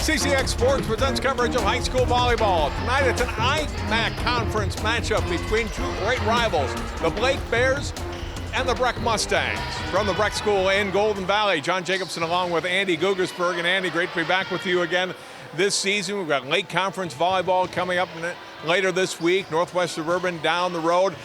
CCX Sports presents coverage of high school volleyball. Tonight it's an IMAC conference matchup between two great rivals, the Blake Bears and the Breck Mustangs. From the Breck School in Golden Valley, John Jacobson along with Andy Gugersberg. And Andy, great to be back with you again this season. We've got late conference volleyball coming up later this week, Northwest Suburban down the road.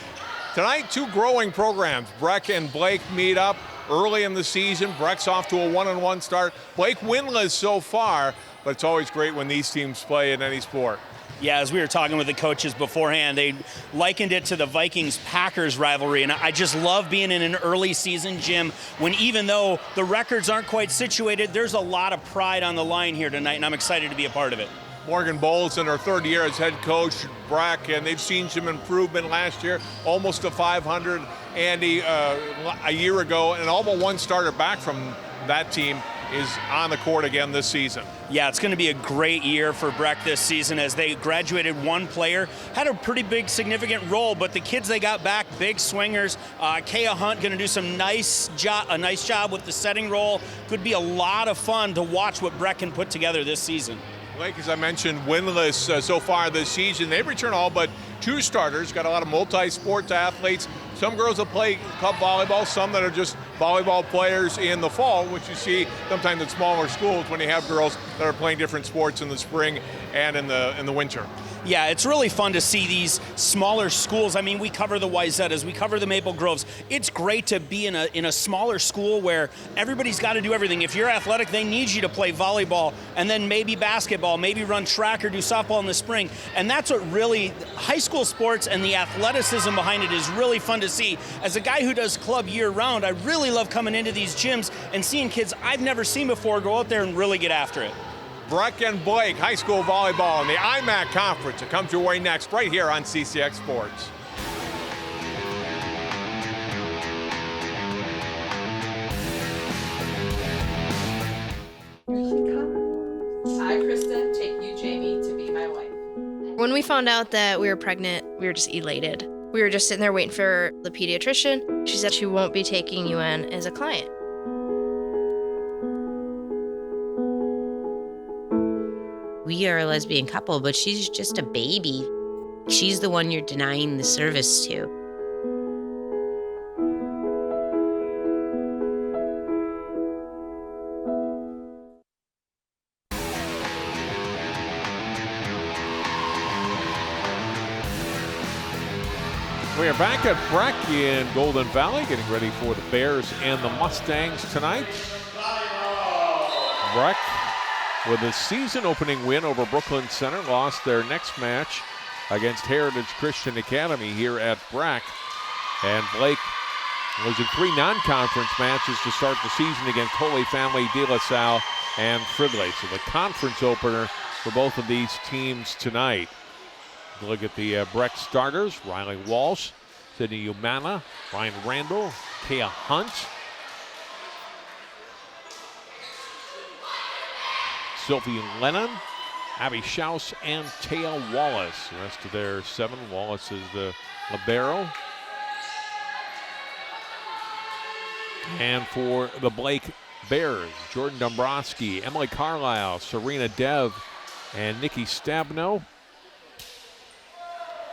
Tonight, two growing programs. Breck and Blake meet up early in the season. Breck's off to a 1-1 start. Blake winless so far, but it's always great when these teams play in any sport. Yeah, as we were talking with the coaches beforehand, they likened it to the Vikings-Packers rivalry, and I just love being in an early season gym when even though the records aren't quite situated, there's a lot of pride on the line here tonight, and I'm excited to be a part of it. Morgan Bowles in her third year as head coach, Breck, and they've seen some improvement last year, almost to 500. Andy, a year ago, and all but one starter back from that team is on the court again this season. Yeah, it's going to be a great year for Breck this season as they graduated one player, had a pretty big significant role, but the kids they got back, big swingers. Kea Hunt going to do a nice job with the setting role. Could be a lot of fun to watch what Breck can put together this season. Blake, as I mentioned, winless so far this season. They return all but two starters, got a lot of multi-sports athletes. Some girls that play club volleyball, some that are just volleyball players in the fall, which you see sometimes in smaller schools when you have girls that are playing different sports in the spring and in the winter. Yeah, it's really fun to see these smaller schools. I mean, we cover the Wyzettas, we cover the Maple Groves. It's great to be in a smaller school where everybody's got to do everything. If you're athletic, they need you to play volleyball and then maybe basketball, maybe run track or do softball in the spring. And that's what really, high school sports and the athleticism behind it is really fun to see. As a guy who does club year-round, I really love coming into these gyms and seeing kids I've never seen before go out there and really get after it. Breck and Blake, high school volleyball in the IMAC conference. It comes your way next, right here on CCX Sports. Here she comes. I, Krista, take you, Jamie, to be my wife. When we found out that we were pregnant, we were just elated. We were just sitting there waiting for the pediatrician. She said she won't be taking you in as a client. We are a lesbian couple, but she's just a baby. She's the one you're denying the service to. We are back at Breck in Golden Valley, getting ready for the Bears and the Mustangs tonight. Breck, with a season-opening win over Brooklyn Center, lost their next match against Heritage Christian Academy here at Breck. And Blake losing three non-conference matches to start the season against Holy Family, De La Salle, and Fridley. So the conference opener for both of these teams tonight. Look at the Breck starters: Riley Walsh, Sydney Umana, Ryan Randall, Kea Hunt, Sophie Lennon, Abby Schaus, and Taya Wallace. The rest of their seven. Wallace is the libero. And for the Blake Bears, Jordan Dombrowski, Emily Carlisle, Serena Dev, and Nikki Stabno.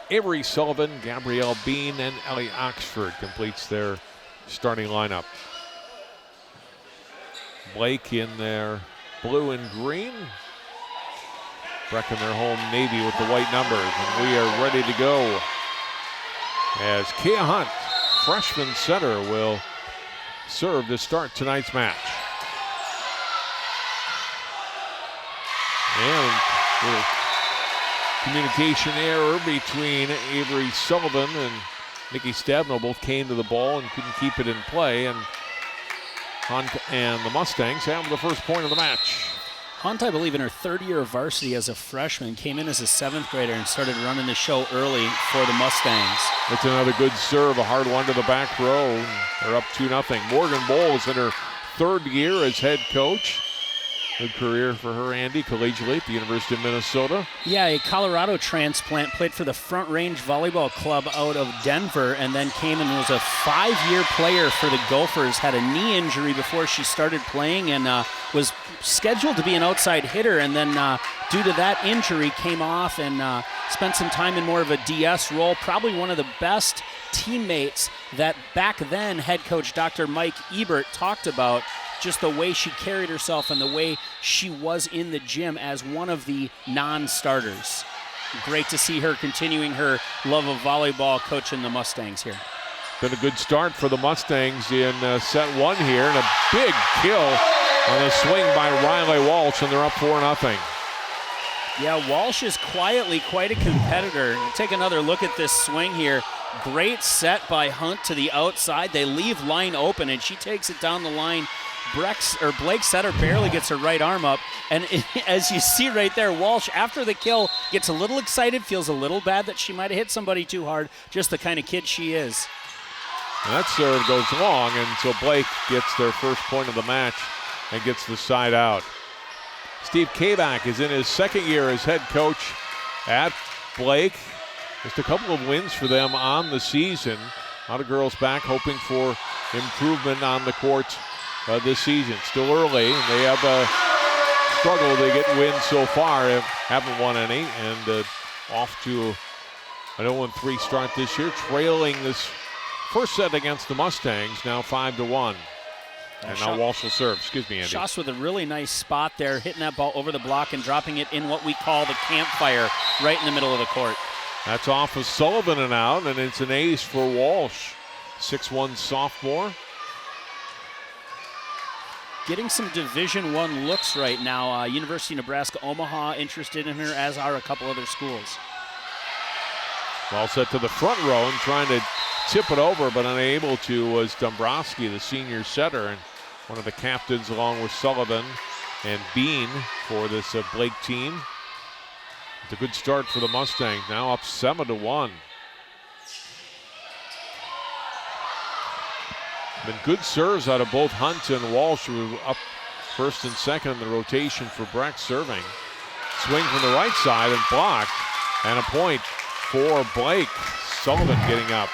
Avery Sullivan, Gabrielle Bean, and Ellie Oxford completes their starting lineup. Blake in their blue and green. Breck in their home navy with the white numbers. And we are ready to go as Kea Hunt, freshman center, will serve to start tonight's match. And communication error between Avery Sullivan and Nikki Stabno. Both came to the ball and couldn't keep it in play. And Hunt and the Mustangs have the first point of the match. Hunt, I believe, in her third year of varsity as a freshman, came in as a seventh grader and started running the show early for the Mustangs. It's another good serve, a hard one to the back row. They're up 2-0. Morgan Bowles in her third year as head coach. Good career for her, Andy, collegiately at the University of Minnesota. Yeah, a Colorado transplant, played for the Front Range Volleyball Club out of Denver, and then came and was a 5-year player for the Gophers. Had a knee injury before she started playing and was scheduled to be an outside hitter, and then due to that injury came off and spent some time in more of a DS role. Probably one of the best teammates that back then head coach Dr. Mike Ebert talked about, just the way she carried herself and the way she was in the gym as one of the non-starters. Great to see her continuing her love of volleyball, coaching the Mustangs here. Been a good start for the Mustangs in set 1 here, and a big kill on a swing by Riley Walsh, and they're up 4-0. Yeah, Walsh is quietly quite a competitor. Take another look at this swing here. Great set by Hunt to the outside. They leave line open, and she takes it down the line. Blake Setter barely gets her right arm up, and as you see right there, Walsh, after the kill, gets a little excited, feels a little bad that she might have hit somebody too hard, just the kind of kid she is. And that serve goes long, and so Blake gets their first point of the match and gets the side out. Steve Kabak is in his second year as head coach at Blake. Just a couple of wins for them on the season. A lot of girls back hoping for improvement on the court this season. Still early, and they have struggled to get wins so far. Haven't won any, and off to an 0-3 start this year, trailing this first set against the Mustangs, now 5-1. And now Walsh will serve. Excuse me, Andy. Shots with a really nice spot there, hitting that ball over the block and dropping it in what we call the campfire, right in the middle of the court. That's off of Sullivan and out, and it's an ace for Walsh. 6'1" sophomore. Getting some Division I looks right now. University of Nebraska Omaha interested in her, as are a couple other schools. Ball set to the front row and trying to tip it over, but unable to was Dombrowski, the senior setter, and one of the captains along with Sullivan and Bean for this Blake team. It's a good start for the Mustangs, now up 7-1. Been good serves out of both Hunt and Walsh, who were up first and second in the rotation for Breck serving. Swing from the right side and blocked, and a point for Blake. Sullivan getting up.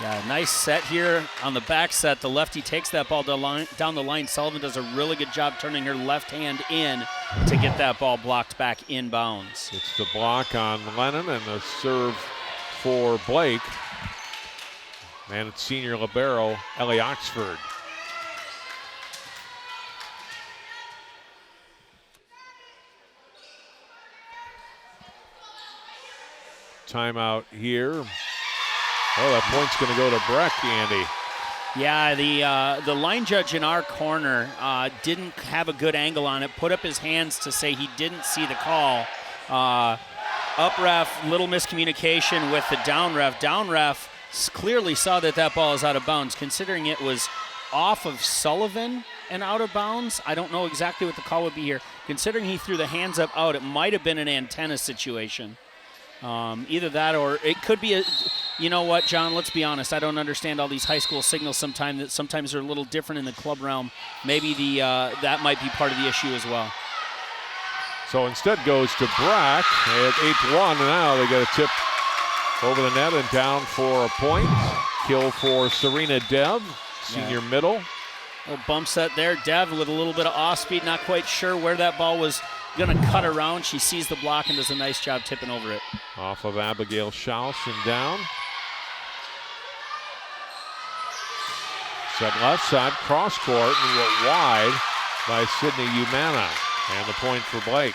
Yeah, nice set here on the back set. The lefty takes that ball down the line. Sullivan does a really good job turning her left hand in to get that ball blocked back inbounds. It's the block on Lennon and the serve for Blake. And it's senior libero Ellie Oxford. Timeout here. Oh, that point's going to go to Breck, Andy. Yeah, the line judge in our corner didn't have a good angle on it, put up his hands to say he didn't see the call. Up ref, little miscommunication with the down ref. Down ref clearly saw that ball is out of bounds. Considering it was off of Sullivan and out of bounds, I don't know exactly what the call would be here. Considering he threw the hands up out, it might have been an antenna situation. Either that or it could be you know what, John, let's be honest. I don't understand all these high school signals sometimes they're a little different in the club realm. Maybe that might be part of the issue as well. So instead goes to Breck at 8-1, and now they get a tip over the net and down for a point. Kill for Serena Dev, senior middle. Little bump set there. Dev with a little bit of off speed, not quite sure where that ball was going to cut around. She sees the block and does a nice job tipping over it. Off of Abigail Schaus and down. Set left side, cross court, and went wide by Sydney Umana. And the point for Blake.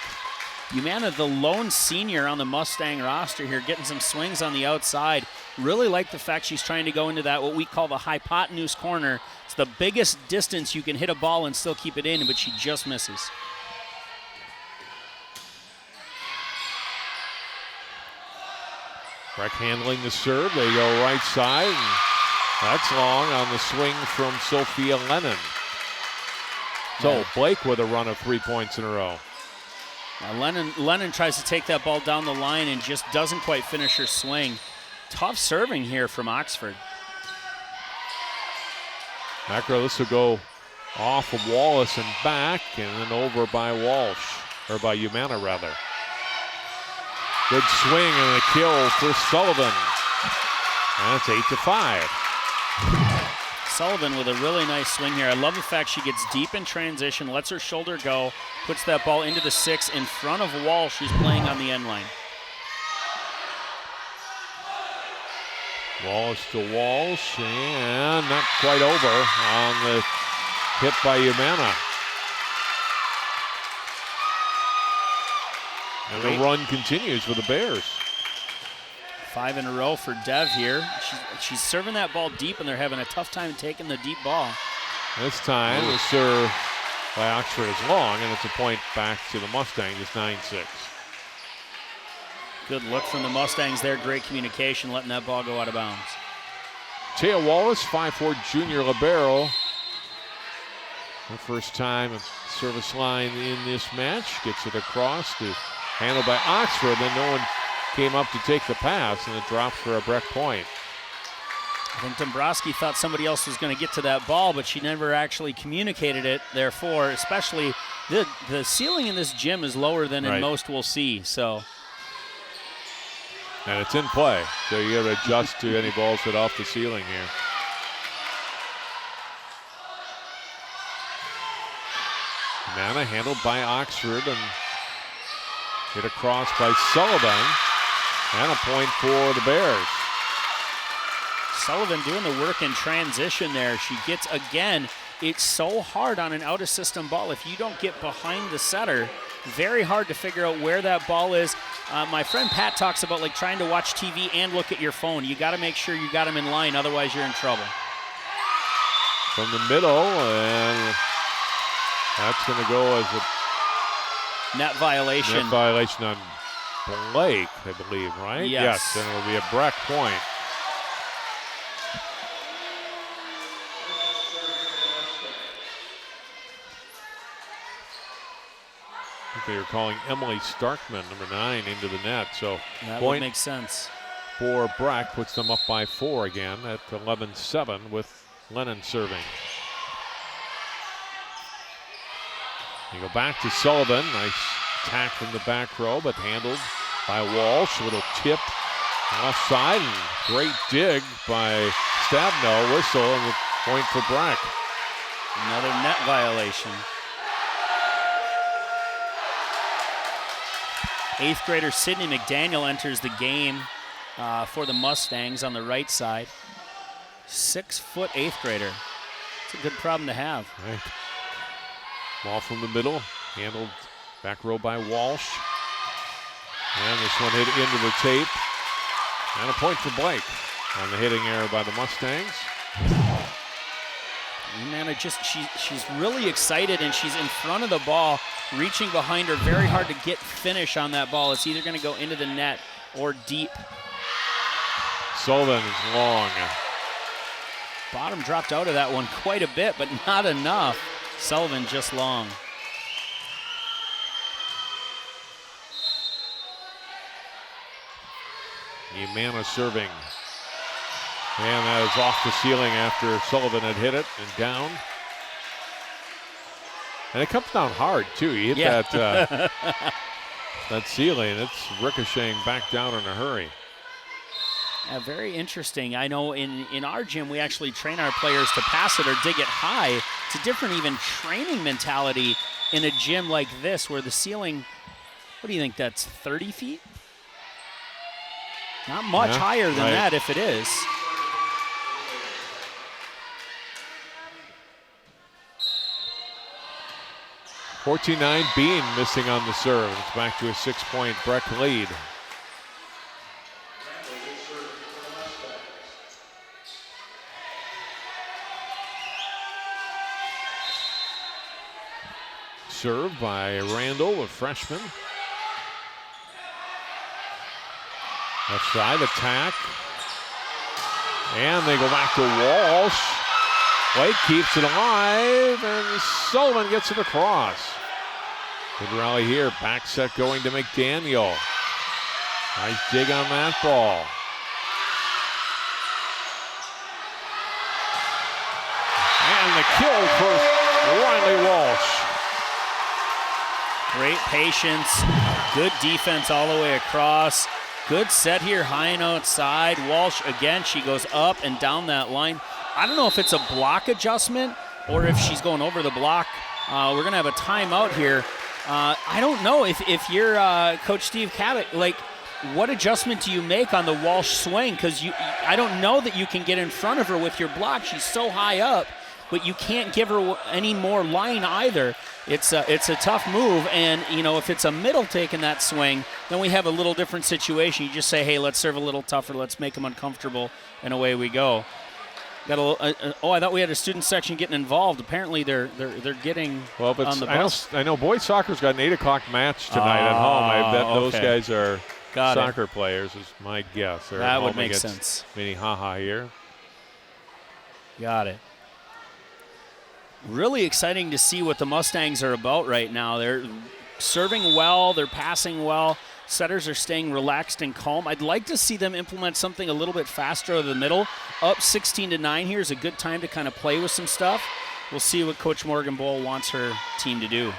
Umana, the lone senior on the Mustang roster here, getting some swings on the outside. Really like the fact she's trying to go into that, what we call the hypotenuse corner. It's the biggest distance you can hit a ball and still keep it in, but she just misses. Breck handling the serve. They go right side. And that's long on the swing from Sophia Lennon. So Blake with a run of 3 points in a row. Now Lennon tries to take that ball down the line and just doesn't quite finish her swing. Tough serving here from Oxford. Macro, this will go Off of Wallace and back, and then over by Walsh, or by Umana rather. Good swing and a kill for Sullivan. That's 8-5. Sullivan with a really nice swing here. I love the fact she gets deep in transition, lets her shoulder go, puts that ball into the 6 in front of Walsh, who's playing on the end line. Wallace to Walsh, and not quite over on the hit by Umana. And the run continues for the Bears. 5 in a row for Dev here. She's serving that ball deep, and they're having a tough time taking the deep ball. This time the serve by Oxford is long, and it's a point back to the Mustangs. It's 9-6. Good look from the Mustangs there. Great communication, letting that ball go out of bounds. Taya Wallace, 5'4" junior libero. Her first time at service line in this match. Gets it across to handled by Oxford. Then no one came up to take the pass, and it drops for a Breck point. I think Dombrowski thought somebody else was going to get to that ball, but she never actually communicated it. Therefore, especially the ceiling in this gym is lower than in most we'll see. So, and it's in play, so you got to adjust to any balls hit off the ceiling here. Nana handled by Oxford and hit across by Sullivan, and a point for the Bears. Sullivan doing the work in transition there. She gets, again, it's so hard on an out-of-system ball. If you don't get behind the setter, very hard to figure out where that ball is. My friend Pat talks about like trying to watch TV and look at your phone. You got to make sure you got them in line, otherwise you're in trouble. From the middle, and that's going to go as a net violation. Net violation on Blake, I believe, right? Yes. And it'll be a Breck point. I think they were calling Emily Starkman, number 9, into the net. So that point would make sense. For Breck puts them up by 4 again at 11-7 with Lennon serving. You go back to Sullivan. Nice attack from the back row, but handled by Walsh. A little tip left side, and great dig by Stabno. Whistle, and the point for Breck. Another net violation. 8th grader Sydney McDaniel enters the game for the Mustangs on the right side. 6-foot 8th grader. It's a good problem to have. Right. Ball from the middle, handled back row by Walsh. And this one hit into the tape. And a point for Blake on the hitting error by the Mustangs. Nana she's really excited, and she's in front of the ball, reaching behind her. Very hard to get finish on that ball. It's either going to go into the net or deep. Sullivan is long. Bottom dropped out of that one quite a bit, but not enough. Sullivan just long. Umana serving. And that is off the ceiling after Sullivan had hit it and down. And it comes down hard, too. You hit that, that ceiling. It's ricocheting back down in a hurry. Very interesting. I know in our gym, we actually train our players to pass it or dig it high. It's a different even training mentality in a gym like this where the ceiling, what do you think, that's 30 feet? Not much higher than that if it is. (14-9) Bean missing on the serve. It's back to a 6-point Breck lead. Serve by Randall, a freshman. Left side attack. And they go back to Walsh. Blake keeps it alive, and Sullivan gets it across. Good rally here. Back set going to McDaniel. Nice dig on that ball. And the kill for Riley Walsh. Great patience, good defense all the way across. Good set here, high and outside. Walsh, again, she goes up and down that line. I don't know if it's a block adjustment or if she's going over the block. We're going to have a timeout here. I don't know if you're Coach Steve Cabot, like, what adjustment do you make on the Walsh swing? Because I don't know that you can get in front of her with your block. She's so high up, but you can't give her any more line either. It's a tough move, and if it's a middle taking that swing, then we have a little different situation. You just say, hey, let's serve a little tougher, let's make them uncomfortable, and away we go. Got a little, I thought we had a student section getting involved. Apparently they're getting on the bus. I know boys soccer's got an 8 o'clock match tonight at home. I bet those guys are soccer players, is my guess. They're that would make sense. Minnehaha here. Got it. Really exciting to see what the Mustangs are about right now. They're serving well, they're passing well. Setters are staying relaxed and calm. I'd like to see them implement something a little bit faster over the middle. Up 16-9 here is a good time to kind of play with some stuff. We'll see what Coach Morgan Bowl wants her team to do.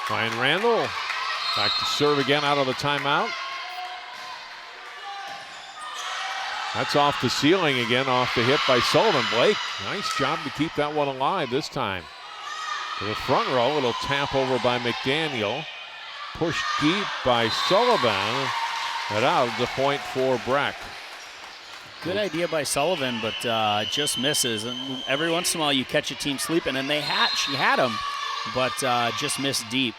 Ryan Randall back to serve again out of the timeout. That's off the ceiling again, off the hit by Sullivan. Blake, nice job to keep that one alive this time. To the front row, little tap over by McDaniel. Pushed deep by Sullivan. And out the point for Breck. Good idea by Sullivan, but just misses. And every once in a while you catch a team sleeping, and she had him, but just missed deep.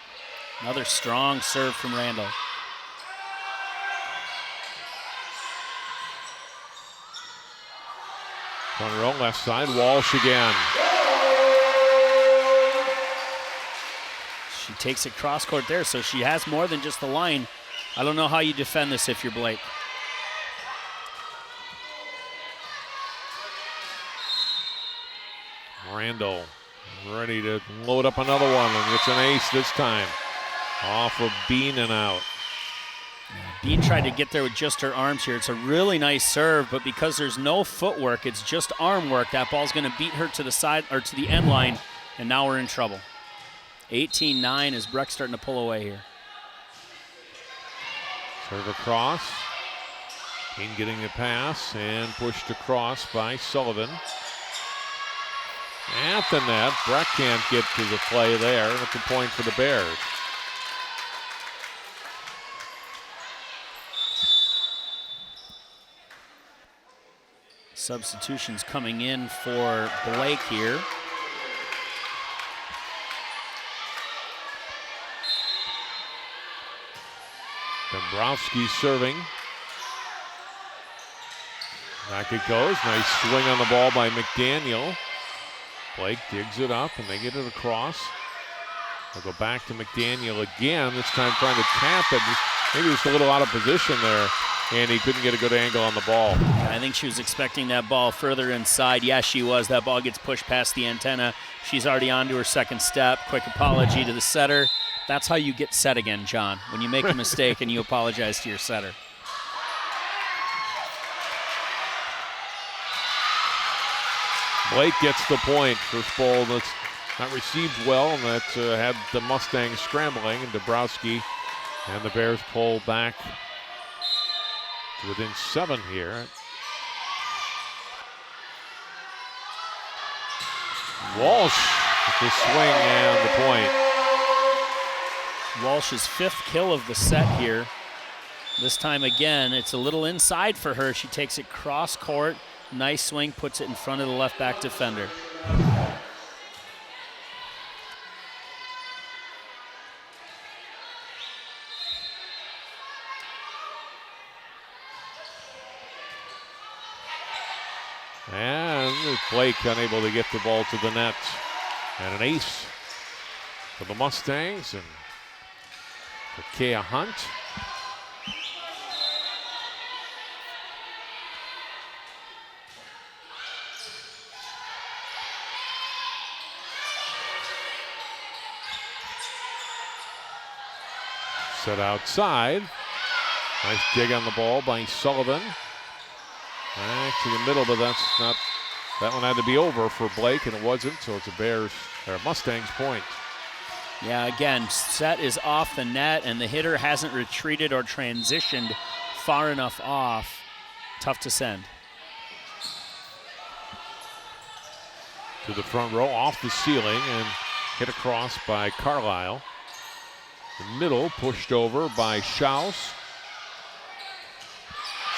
Another strong serve from Randall. Front row, left side, Walsh again. She takes it cross court there, so she has more than just the line. I don't know how you defend this if you're Blake. Randall ready to load up another one, and it's an ace this time. Off of Bean and out. Bean tried to get there with just her arms here. It's a really nice serve, but because there's no footwork, it's just arm work. That ball's going to beat her to the side or to the end line, and now we're in trouble. 18-9 as Breck starting to pull away here. Serve across. Bean getting the pass and pushed across by Sullivan. At the net, Breck can't get to the play there. At the point for the Bears. Substitutions coming in for Blake here. Dombrowski serving. Back it goes. Nice swing on the ball by McDaniel. Blake digs it up and they get it across. They'll go back to McDaniel again, this time trying to tap it. Maybe just a little out of position there, and he couldn't get a good angle on the ball. I think she was expecting that ball further inside. Yes, she was. That ball gets pushed past the antenna. She's already on to her second step. Quick apology to the setter. That's how you get set again, John, when you make a mistake and you apologize to your setter. Blake gets the point. First ball that's not received well, and that had the Mustangs scrambling, and Dombrowski and the Bears pull back to within 7 here. Walsh with the swing and the point. Walsh's 5th kill of the set here. This time again, it's a little inside for her. She takes it cross court. Nice swing, puts it in front of the left back defender. And Blake unable to get the ball to the net. And an ace for the Mustangs and for Kea Hunt. Set outside. Nice dig on the ball by Sullivan. Back to the middle, but that's not. That one had to be over for Blake, and it wasn't. So it's a Bears or Mustangs point. Yeah, again, set is off the net, and the hitter hasn't retreated or transitioned far enough off. Tough to send. To the front row, off the ceiling, and hit across by Carlisle. The middle pushed over by Schaus.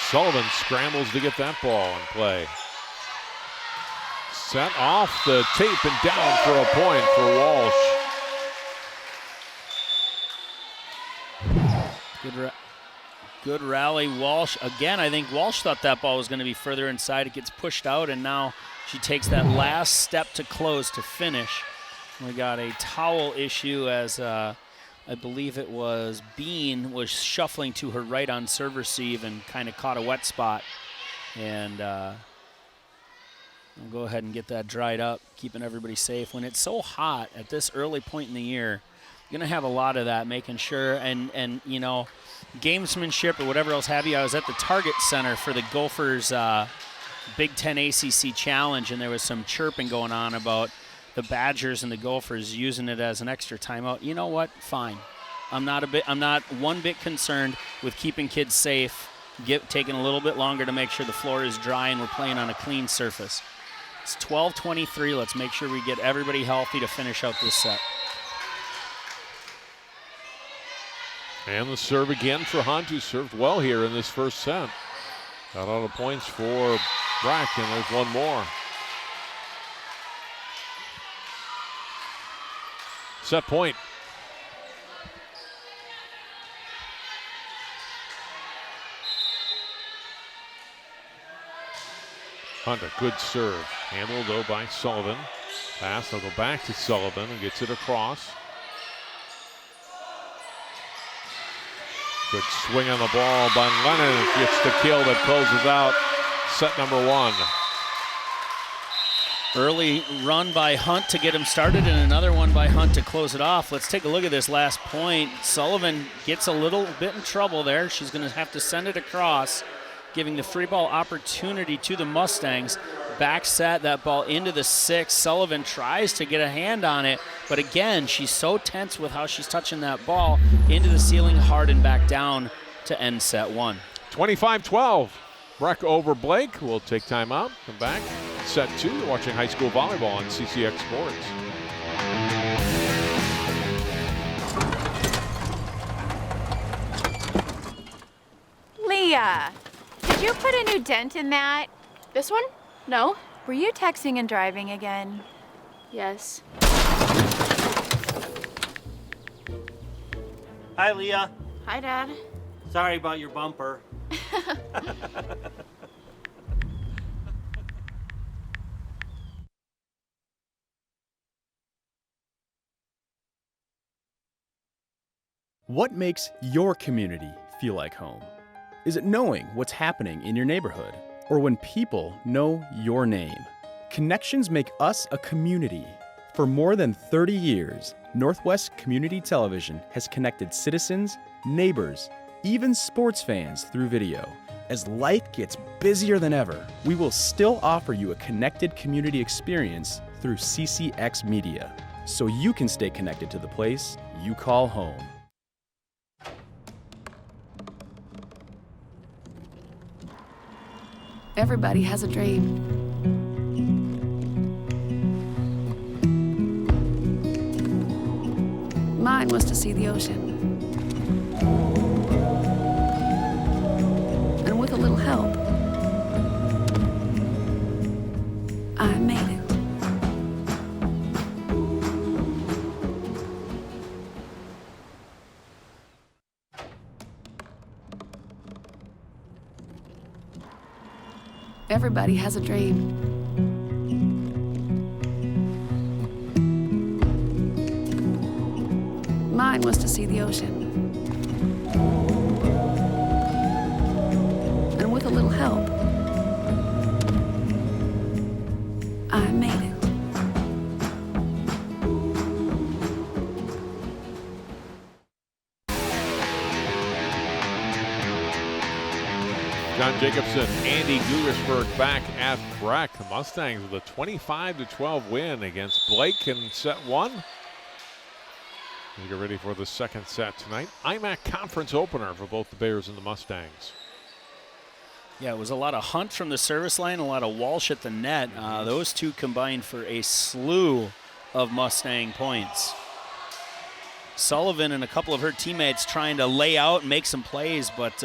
Sullivan scrambles to get that ball in play. Set off the tape and down for a point for Walsh. Good rally, Walsh. Again, I think Walsh thought that ball was going to be further inside. It gets pushed out, and now she takes that last step to close to finish. We got a towel issue as I believe it was Bean was shuffling to her right on serve receive and kind of caught a wet spot. And I'll go ahead and get that dried up, keeping everybody safe. When it's so hot at this early point in the year, you're going to have a lot of that, making sure, and you know, gamesmanship or whatever else have you. I was at the Target Center for the Gophers Big Ten ACC Challenge, and there was some chirping going on about the Badgers and the Gophers using it as an extra timeout. You know what? Fine. I'm not one bit concerned with keeping kids safe, taking a little bit longer to make sure the floor is dry and we're playing on a clean surface. It's 12:23. Let's make sure we get everybody healthy to finish out this set. And the serve again for Hunt, who served well here in this first set. Got all the points for Breck, and there's one more. Set point. Hunt, a good serve. Handled, though, by Sullivan. Pass, they'll go back to Sullivan and gets it across. Good swing on the ball by Lennon. Gets the kill that closes out set number one. Early run by Hunt to get him started and another one by Hunt to close it off. Let's take a look at this last point. Sullivan gets a little bit in trouble there. She's going to have to send it across, giving the free ball opportunity to the Mustangs. Back set that ball into the six. Sullivan tries to get a hand on it, but again, she's so tense with how she's touching that ball into the ceiling hard and back down to end set one. 25-12. Breck over Blake. We'll take time out. Come back. Set two. You're watching high school volleyball on CCX Sports. Leah, did you put a new dent in that? This one? No. Were you texting and driving again? Yes. Hi, Leah. Hi, Dad. Sorry about your bumper. What makes your community feel like home? Is it knowing what's happening in your neighborhood? Or when people know your name? Connections make us a community. For more than 30 years, Northwest Community Television has connected citizens, neighbors, even sports fans through video. As life gets busier than ever, we will still offer you a connected community experience through CCX Media, so you can stay connected to the place you call home. Everybody has a dream. Mine was to see the ocean. And with a little help, I made it. Everybody has a dream. Mine was to see the ocean. And with a little help, I made it. John Jacobson, Andy Guggersberg back at Breck. The Mustangs with a 25-12 win against Blake in set one. We get ready for the second set tonight. IMAC conference opener for both the Bears and the Mustangs. Yeah, it was a lot of Hunt from the service line, a lot of Walsh at the net. Those two combined for a slew of Mustang points. Sullivan and a couple of her teammates trying to lay out and make some plays, but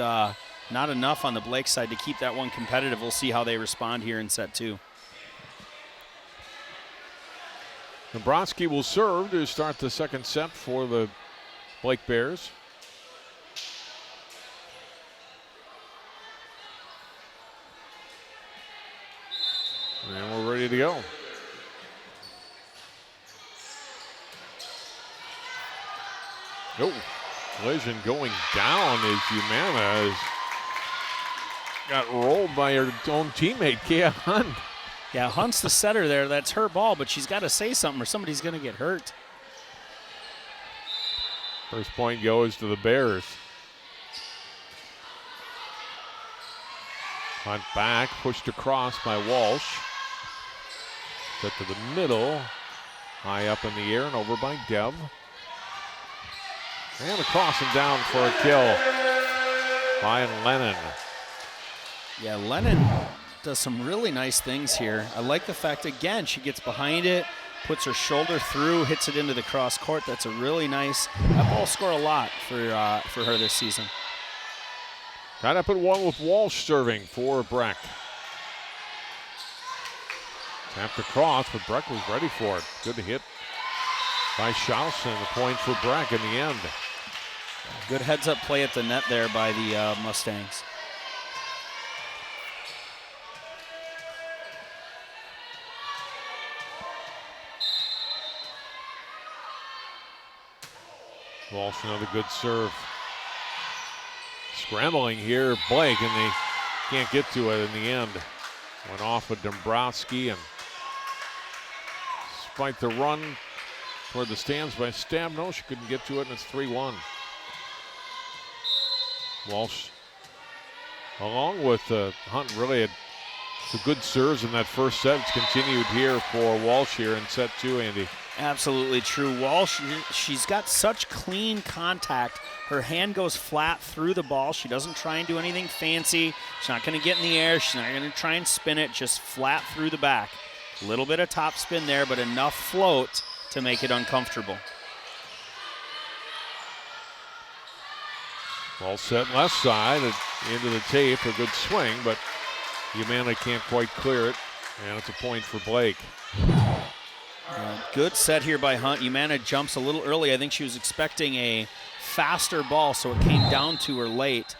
not enough on the Blake side to keep that one competitive. We'll see how they respond here in set two. Dombrowski will serve to start the second set for the Blake Bears. And we're ready to go. Oh, collision going down as Humana got rolled by her own teammate, Kia Hunt. Yeah, Hunt's the setter there. That's her ball, but she's got to say something or somebody's going to get hurt. First point goes to the Bears. Hunt back, pushed across by Walsh. Set to the middle, high up in the air and over by Deb. And across and down for a kill by Lennon. Yeah, Lennon does some really nice things here. I like the fact, again, she gets behind it, puts her shoulder through, hits it into the cross court. That's a really nice, that ball score a lot for her this season. Tied up at one with Walsh serving for Breck. Tapped across, but Breck was ready for it. Good hit by Schausen. The point for Breck in the end. Good heads-up play at the net there by the Mustangs. Walsh, another good serve. Scrambling here, Blake, and they can't get to it in the end. Went off with Dombrowski, and despite the run toward the stands by Stabno, she couldn't get to it, and it's 3-1. Walsh, along with Hunt, really had some good serves in that first set. It's continued here for Walsh here in set two, Andy. Absolutely true. Walsh, she's got such clean contact. Her hand goes flat through the ball. She doesn't try and do anything fancy. She's not going to get in the air. She's not going to try and spin it, just flat through the back. A little bit of top spin there, but enough float to make it uncomfortable. Ball set left side, into the tape, a good swing, but Humana can't quite clear it, and it's a point for Blake. Good set here by Hunt. Humana jumps a little early. I think she was expecting a faster ball, so it came down to her late.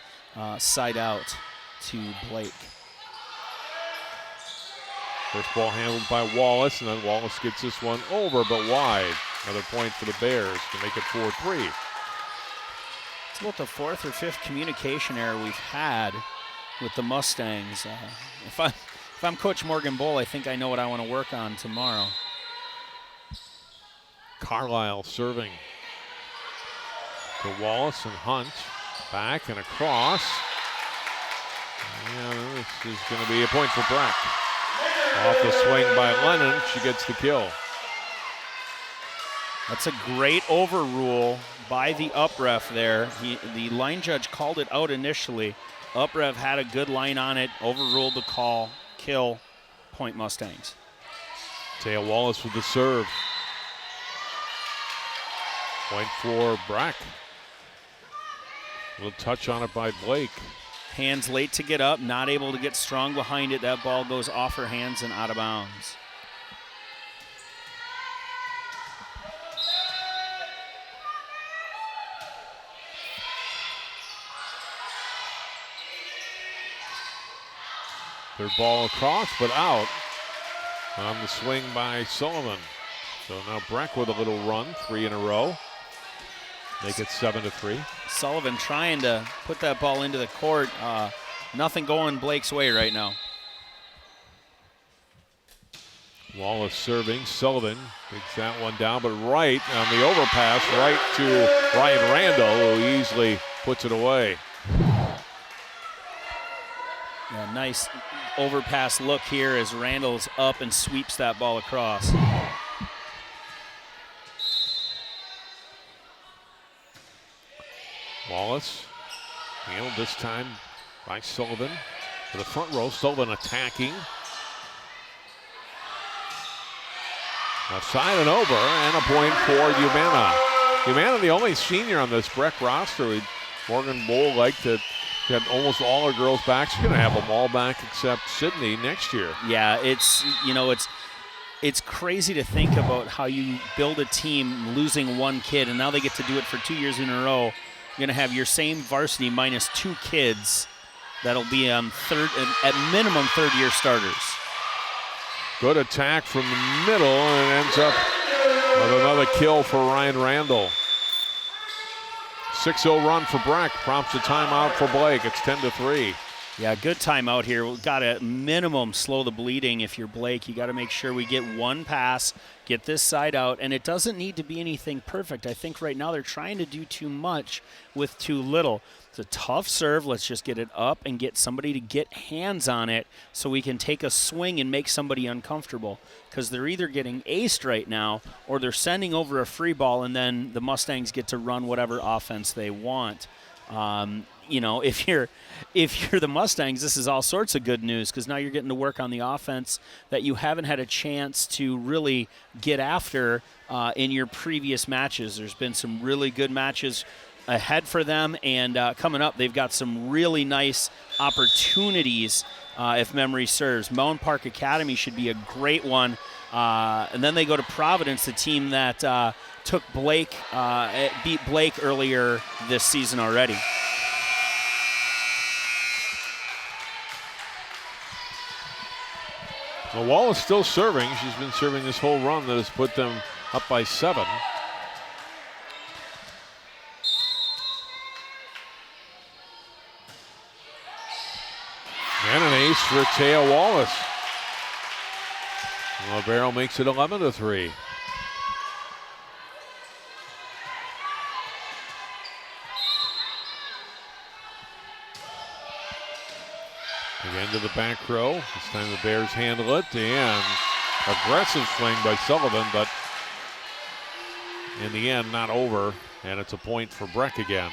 Side out to Blake. First ball handled by Wallace, and then Wallace gets this one over, but wide. Another point for the Bears to make it 4-3. It's about the fourth or fifth communication error we've had with the Mustangs. If I'm Coach Morgan Bull, I think I know what I want to work on tomorrow. Carlisle serving to Wallace and Hunt. Back and across. And this is going to be a point for Breck. Off the swing by Lennon, she gets the kill. That's a great overrule by the up-ref there. The line judge called it out initially. Up-ref had a good line on it, overruled the call, kill, point Mustangs. Taya Wallace with the serve. Point for Breck. A little touch on it by Blake. Hands late to get up, not able to get strong behind it. That ball goes off her hands and out of bounds. Third ball across, but out on the swing by Sullivan. So now Breck with a little run, 3 in a row. Make it 7-3. Sullivan trying to put that ball into the court. Nothing going Blake's way right now. Wallace serving. Sullivan takes that one down, but right on the overpass, right to Ryan Randall, who easily puts it away. Nice overpass look here as Randall's up and sweeps that ball across. Wallace, handled this time by Sullivan. To the front row, Sullivan attacking. Left side and over, and a point for Humana. Humana, the only senior on this Breck roster. Morgan Bull like to get almost all her girls back. She's going to have them all back except Sydney next year. Yeah, it's crazy to think about how you build a team losing one kid, and now they get to do it for 2 years in a row. You're going to have your same varsity minus 2 kids that'll be on at minimum third-year starters. Good attack from the middle, and it ends up with another kill for Ryan Randall. 6-0 run for Breck, prompts a timeout for Blake. It's 10-3. Yeah, good timeout here. We've got to minimum slow the bleeding. If you're Blake, you got to make sure we get one pass, get this side out, and it doesn't need to be anything perfect. I think right now they're trying to do too much with too little. It's a tough serve. Let's just get it up and get somebody to get hands on it so we can take a swing and make somebody uncomfortable, because they're either getting aced right now or they're sending over a free ball, and then the Mustangs get to run whatever offense they want. If you're the Mustangs, this is all sorts of good news, because now you're getting to work on the offense that you haven't had a chance to really get after in your previous matches. There's been some really good matches ahead for them, and coming up, they've got some really nice opportunities, if memory serves. Mound Park Academy should be a great one, and then they go to Providence, the team that beat Blake earlier this season already. Well, Wall is still serving. She's been serving this whole run that has put them up by 7. And an ace for Taya Wallace. Libero makes it 11-3. Again to the back row. This time the Bears handle it, and aggressive swing by Sullivan, but in the end not over, and it's a point for Breck again.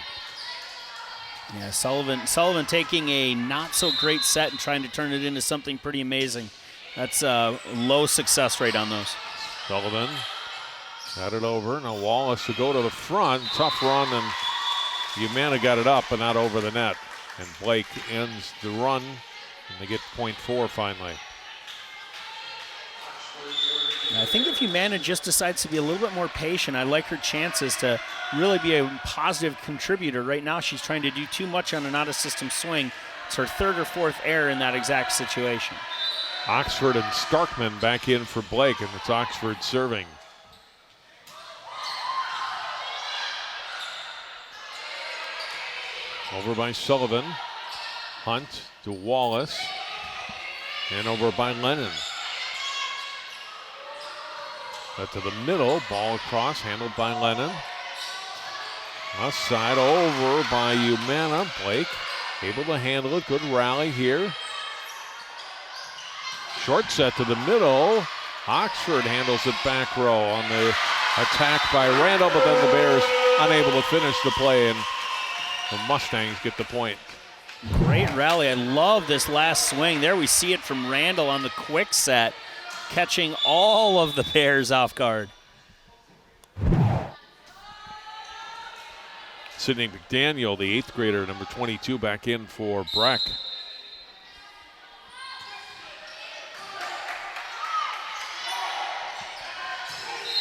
Yeah, Sullivan taking a not so great set and trying to turn it into something pretty amazing. That's a low success rate on those. Sullivan got it over. Now Wallace to go to the front. Tough run, and Humana got it up but not over the net. And Blake ends the run, and they get point 4 finally. I think if Humana just decides to be a little bit more patient, I like her chances to really be a positive contributor. Right now she's trying to do too much on an out-of-system swing. It's her 3rd or 4th error in that exact situation. Oxford and Starkman back in for Blake, and it's Oxford serving. Over by Sullivan. Hunt to Wallace. And over by Lennon. But to the middle, ball across, handled by Lennon. Left side over by Humana. Blake able to handle it. Good rally here. Short set to the middle. Oxford handles it back row on the attack by Randall, but then the Bears unable to finish the play, and the Mustangs get the point. Great rally. I love this last swing. There we see it from Randall on the quick set, catching all of the Bears off guard. Sydney McDaniel, the 8th grader, number 22, back in for Breck.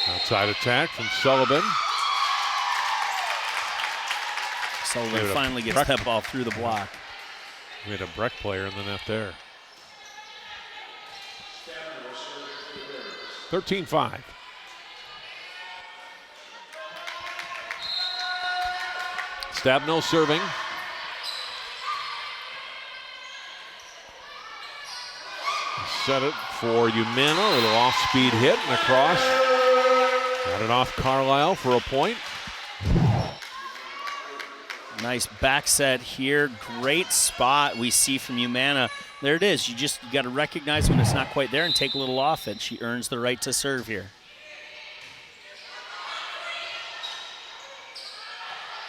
Outside attack from Sullivan. Sullivan finally gets that ball through the block. We had a Breck player in the net there. 13-5. Stabno serving. Set it for Humana. A little off-speed hit and across. Got it off Carlisle for a point. Nice back set here. Great spot we see from Umana. There it is. You got to recognize when it's not quite there and take a little off it. She earns the right to serve here.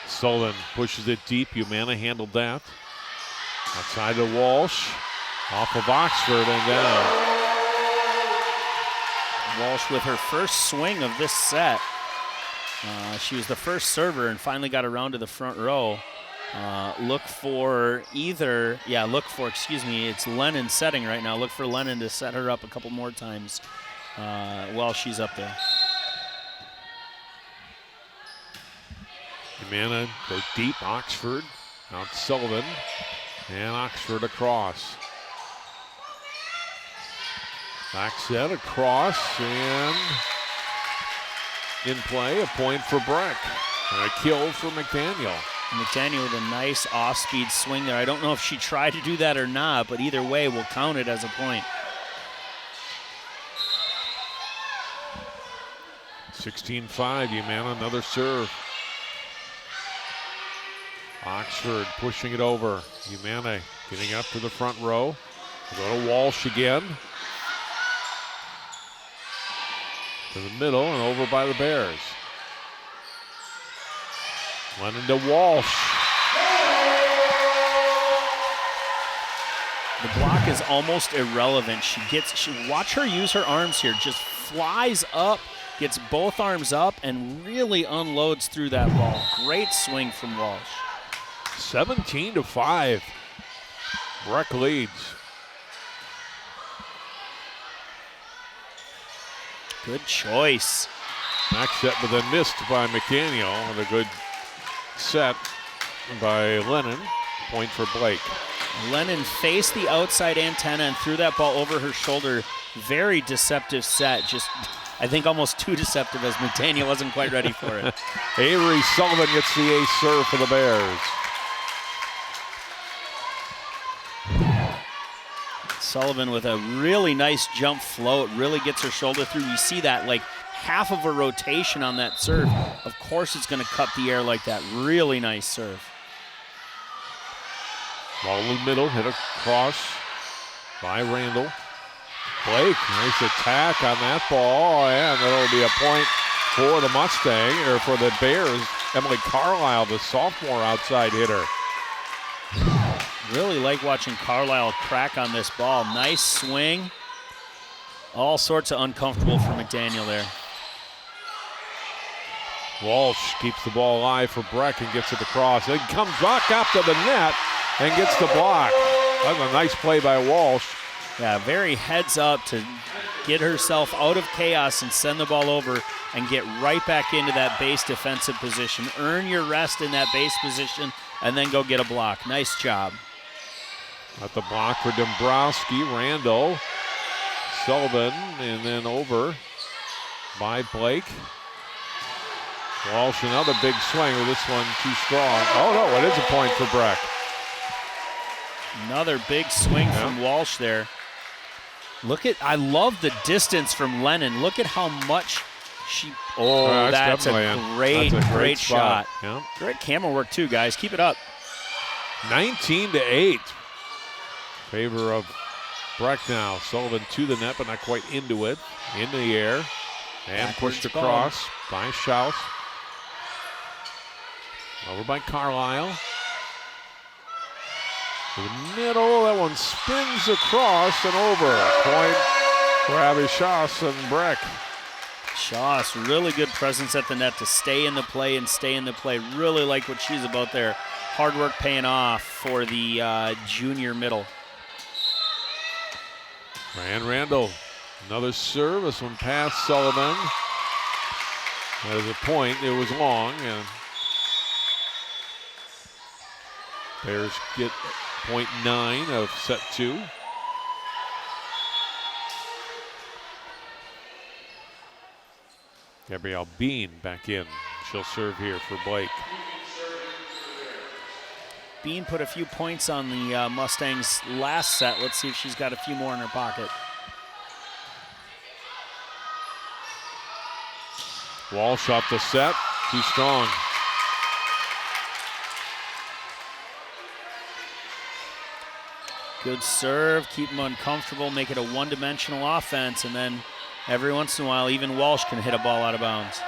Sullivan pushes it deep. Umana handled that. Outside to Walsh. Off of Oxford and down. Walsh with her first swing of this set. She was the first server and finally got around to the front row. It's Lennon setting right now. Look for Lennon to set her up a couple more times while she's up there. Umana goes deep. Oxford out Sullivan. And Oxford across. Back set across and in play, a point for Breck. And a kill for McDaniel. McDaniel with a nice off-speed swing there. I don't know if she tried to do that or not, but either way, we'll count it as a point. 16-5, Umana, another serve. Oxford pushing it over. Umana getting up to the front row. We'll go to Walsh again. To the middle and over by the Bears. Lennon to Walsh. The block is almost irrelevant. Watch her use her arms here. Just flies up, gets both arms up, and really unloads through that ball. Great swing from Walsh. 17-5. Breck leads. Good choice. Back set, but then missed by McDaniel. And a good set by Lennon. Point for Blake. Lennon faced the outside antenna and threw that ball over her shoulder. Very deceptive set. Just, I think, almost too deceptive as McDaniel wasn't quite ready for it. Avery Sullivan gets the ace serve for the Bears. Sullivan with a really nice jump float, really gets her shoulder through. You see that, like half of a rotation on that serve. Of course it's going to cut the air like that. Really nice serve. Ball in the middle, hit across by Randall. Blake, nice attack on that ball, and that'll be a point for the Mustang, or for the Bears. Emily Carlisle, the sophomore outside hitter. Really like watching Carlisle crack on this ball. Nice swing. All sorts of uncomfortable for McDaniel there. Walsh keeps the ball alive for Breck and gets it across. Then comes back up to the net and gets the block. That's a nice play by Walsh. Yeah, very heads up to get herself out of chaos and send the ball over and get right back into that base defensive position. Earn your rest in that base position and then go get a block. Nice job. At the block for Dombrowski, Randall, Sullivan, and then over by Blake. Walsh, another big swing with this one too strong. Oh no, it is a point for Breck. Another big swing from Walsh there. I love the distance from Lennon. Look at how much she, that's a great shot. Yeah. Great camera work too, guys. Keep it up. 19-8. Favor of Breck now. Sullivan to the net, but not quite into it. In the air. And pushed across by Schaus. Over by Carlisle. To the middle. That one spins across and over. Point for Abby Schaus and Breck. Schaus, really good presence at the net to stay in the play and stay in the play. Really like what she's about there. Hard work paying off for the junior middle. Ryan Randall, another serve. This one past Sullivan. That is a point. It was long. And Bears get .9 of set 2. Gabrielle Bean back in. She'll serve here for Blake. Bean put a few points on the Mustangs last set. Let's see if she's got a few more in her pocket. Walsh off the set. Too strong. Good serve, keep them uncomfortable, make it a one-dimensional offense, and then every once in a while, even Walsh can hit a ball out of bounds.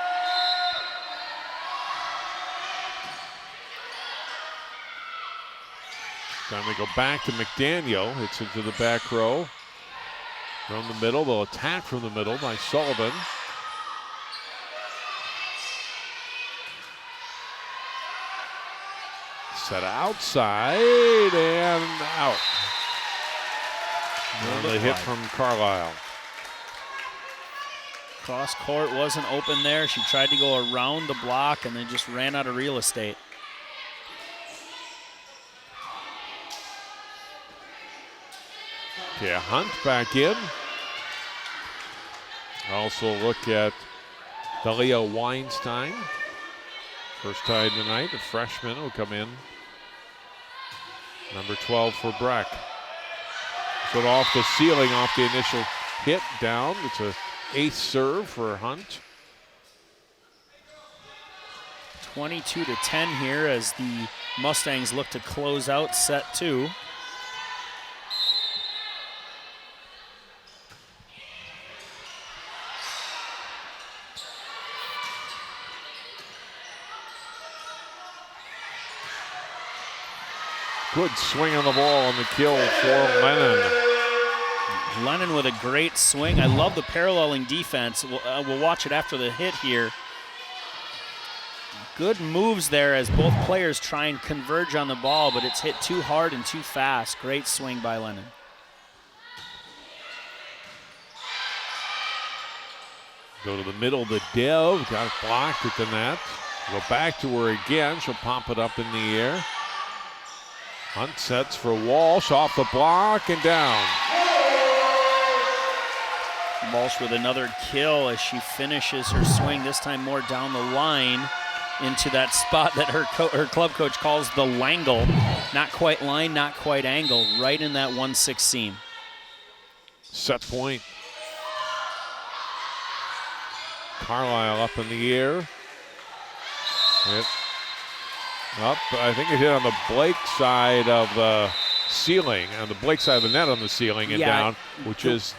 Time to go back to McDaniel. Hits into the back row. From the middle, they'll attack from the middle by Sullivan. Set outside and out. And the hit from Carlisle. Cross court wasn't open there. She tried to go around the block and then just ran out of real estate. Okay, Hunt back in. Also look at Dalia Weinstein. First time tonight, a freshman will come in. Number 12 for Breck. So off the ceiling, off the initial hit down. It's a ace serve for Hunt. 22-10 here as the Mustangs look to close out set 2. Good swing on the ball on the kill for Lennon. Lennon with a great swing. I love the paralleling defense. We'll watch it after the hit here. Good moves there as both players try and converge on the ball, but it's hit too hard and too fast. Great swing by Lennon. Go to the middle, the Dev got it blocked at the net. Go back to her again. She'll pop it up in the air. Hunt sets for Walsh, off the block and down. Walsh with another kill as she finishes her swing, this time more down the line into that spot that her club coach calls the langle. Not quite line, not quite angle, right in that 1-6 seam. Set point. Carlisle up in the air. Hit up, I think it hit on the Blake side of the ceiling, on the Blake side of the net on the ceiling and down, which is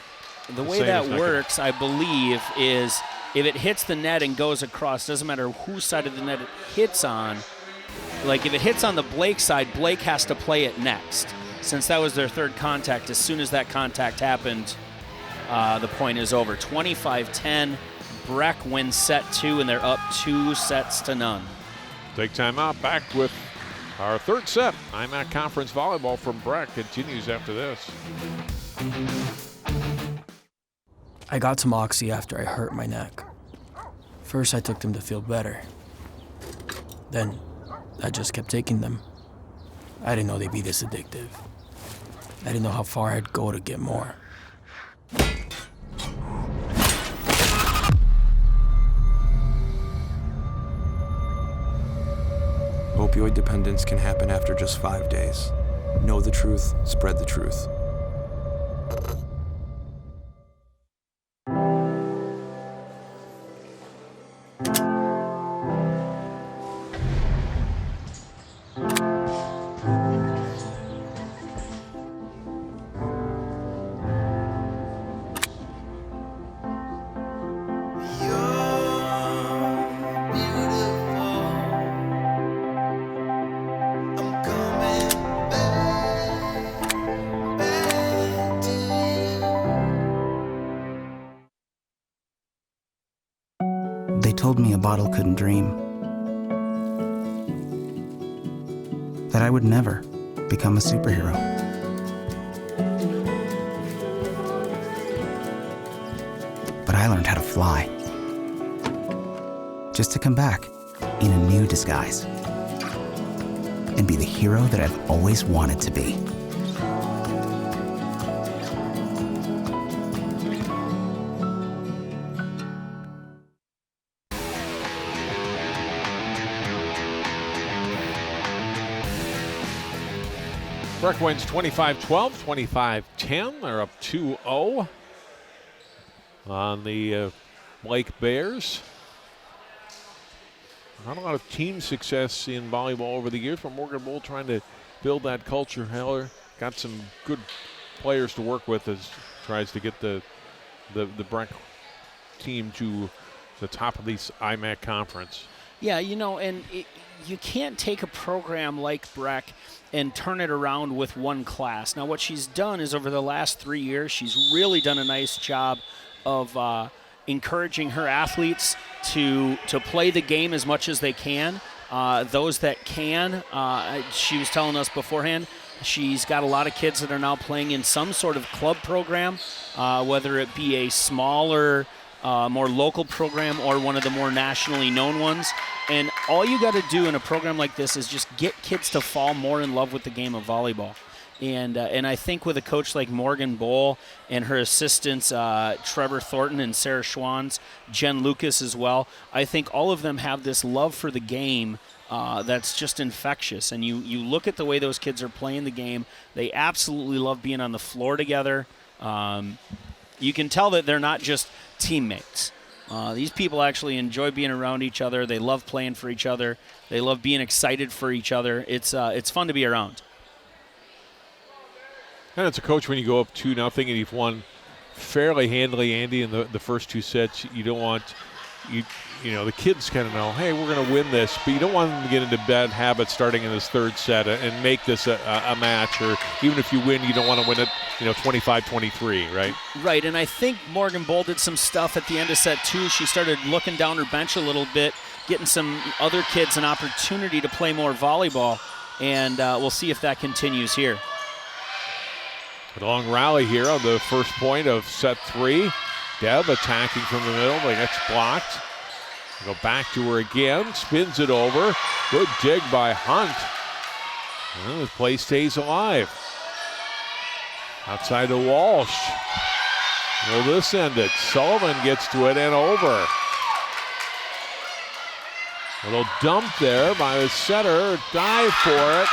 the way that works, I believe, is if it hits the net and goes across, doesn't matter whose side of the net it hits on. Like if it hits on the Blake side, Blake has to play it next. Since that was their third contact, as soon as that contact happened, the point is over. 25-10, Breck wins set 2, and they're up 2-0. Take time out, back with our third set. IMAC Conference Volleyball from Breck continues after this. I got some Oxy after I hurt my neck. First I took them to feel better. Then I just kept taking them. I didn't know they'd be this addictive. I didn't know how far I'd go to get more. Opioid dependence can happen after just 5 days. Know the truth, spread the truth. They told me a bottle couldn't dream. That I would never become a superhero. But I learned how to fly. Just to come back in a new disguise. And be the hero that I've always wanted to be. Breck wins 25-12, 25-10. They're up 2-0 on the Blake Bears. Not a lot of team success in volleyball over the years, but Morgan Bull trying to build that culture. Heller got some good players to work with as tries to get the Breck team to the top of the IMAC conference. Yeah, you know, and you can't take a program like Breck and turn it around with one class. Now, what she's done is over the last 3 years, she's really done a nice job of encouraging her athletes to play the game as much as they can. Those that can, she was telling us beforehand, she's got a lot of kids that are now playing in some sort of club program, whether it be a smaller, more local program or one of the more nationally known ones. And all you got to do in a program like this is just get kids to fall more in love with the game of volleyball. And I think with a coach like Morgan Bowl and her assistants, Trevor Thornton and Sarah Schwanz, Jen Lucas as well, I think all of them have this love for the game that's just infectious. And you look at the way those kids are playing the game. They absolutely love being on the floor together. You can tell that they're not just teammates. These people actually enjoy being around each other. They love playing for each other. They love being excited for each other. It's fun to be around. And it's a coach when you go up 2-0 and you've won fairly handily, Andy, in the first 2 sets. You don't want you know the kids kind of know, hey, we're going to win this, but you don't want them to get into bad habits starting in this 3rd set and make this a match. Or even if you win, you don't want to win it, 25-23, right? Right, and I think Morgan Bowl did some stuff at the end of set 2. She started looking down her bench a little bit, getting some other kids an opportunity to play more volleyball, and we'll see if that continues here. A long rally here on the first point of set 3. Deb attacking from the middle, but gets blocked. Go back to her again, spins it over. Good dig by Hunt. Well, the play stays alive. Outside to Walsh. Will this end it? Sullivan gets to it and over. A little dump there by the setter. Dive for it.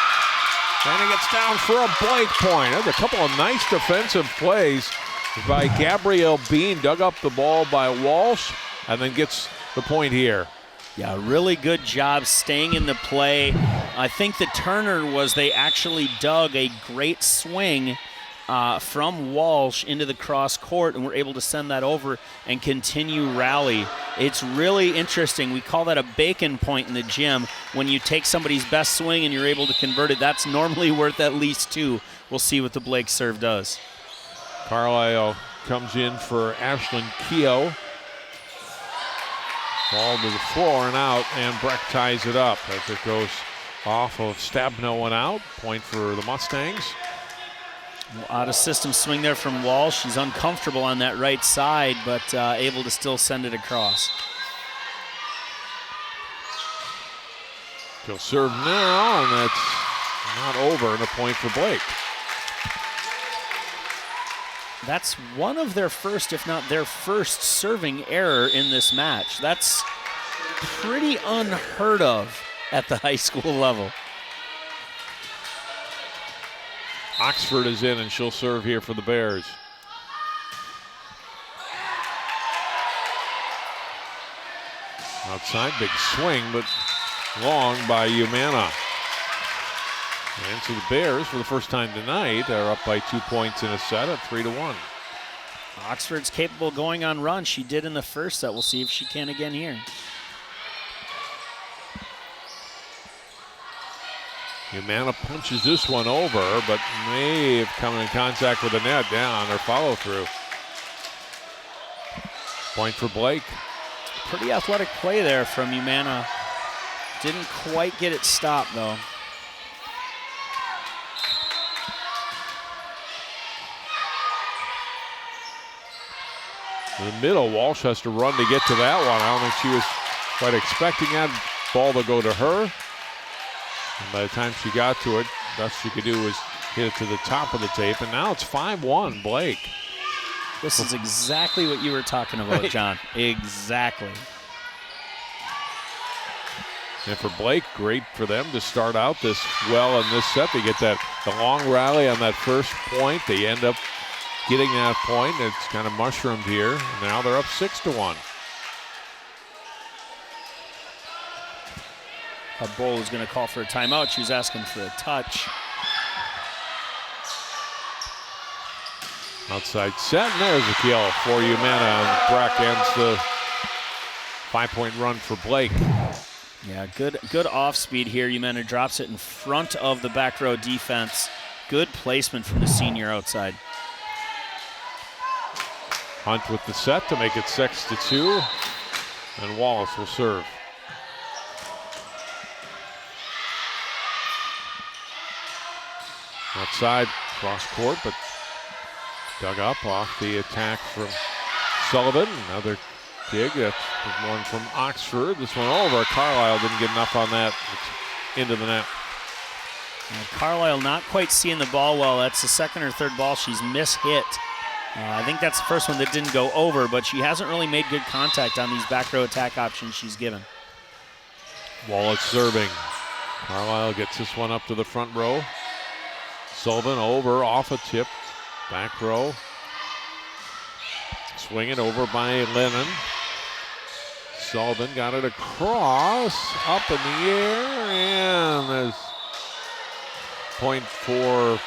And he gets down for a Blake point. There's a couple of nice defensive plays by Gabrielle Bean. Dug up the ball by Walsh and then gets the point here. Yeah, really good job staying in the play. I think the turner was they actually dug a great swing from Walsh into the cross court and were able to send that over and continue rally. It's really interesting. We call that a bacon point in the gym. When you take somebody's best swing and you're able to convert it, that's normally worth at least 2. We'll see what the Blake serve does. Carlisle comes in for Ashlyn Keogh. Ball to the floor and out, and Breck ties it up as it goes off of Stabno and out. Point for the Mustangs. Out of system swing there from Walsh. She's uncomfortable on that right side, but able to still send it across. She'll serve now, and that's not over, and a point for Blake. That's one of their first, if not their first, serving error in this match. That's pretty unheard of at the high school level. Oxford is in, and she'll serve here for the Bears. Outside, big swing, but long by Humana. And so the Bears, for the first time tonight, are up by 2 points in a set at 3-1. Oxford's capable of going on runs. She did in the first set. We'll see if she can again here. Humana punches this one over, but may have come in contact with the net down or follow through. Point for Blake. Pretty athletic play there from Humana. Didn't quite get it stopped though. In the middle, Walsh has to run to get to that one. I don't think she was quite expecting that ball to go to her. And by the time she got to it, best she could do was hit it to the top of the tape. And now it's 5-1, Blake. This is exactly what you were talking about, John. Exactly. And for Blake, great for them to start out this well in this set. They get the long rally on that first point. They end up getting that point. It's kind of mushroomed here. And now they're up 6-1. Bull was going to call for a timeout. She was asking for a touch. Outside set, and there's a kill for Humana. Breck ends the 5-point run for Blake. Yeah, good off speed here. Humana drops it in front of the back row defense. Good placement from the senior outside. Hunt with the set to make it 6-2, and Wallace will serve. Outside, cross court, but dug up off the attack from Sullivan. Another dig, that's one from Oxford. This one over. Carlisle didn't get enough on that. It's into the net. Carlisle not quite seeing the ball well. That's the second or third ball she's mishit. I think that's the first one that didn't go over, but she hasn't really made good contact on these back row attack options she's given. Wallace serving. Carlisle gets this one up to the front row. Sullivan over, off a tip, back row. Swing it over by Lennon. Sullivan got it across, up in the air, and there's point for...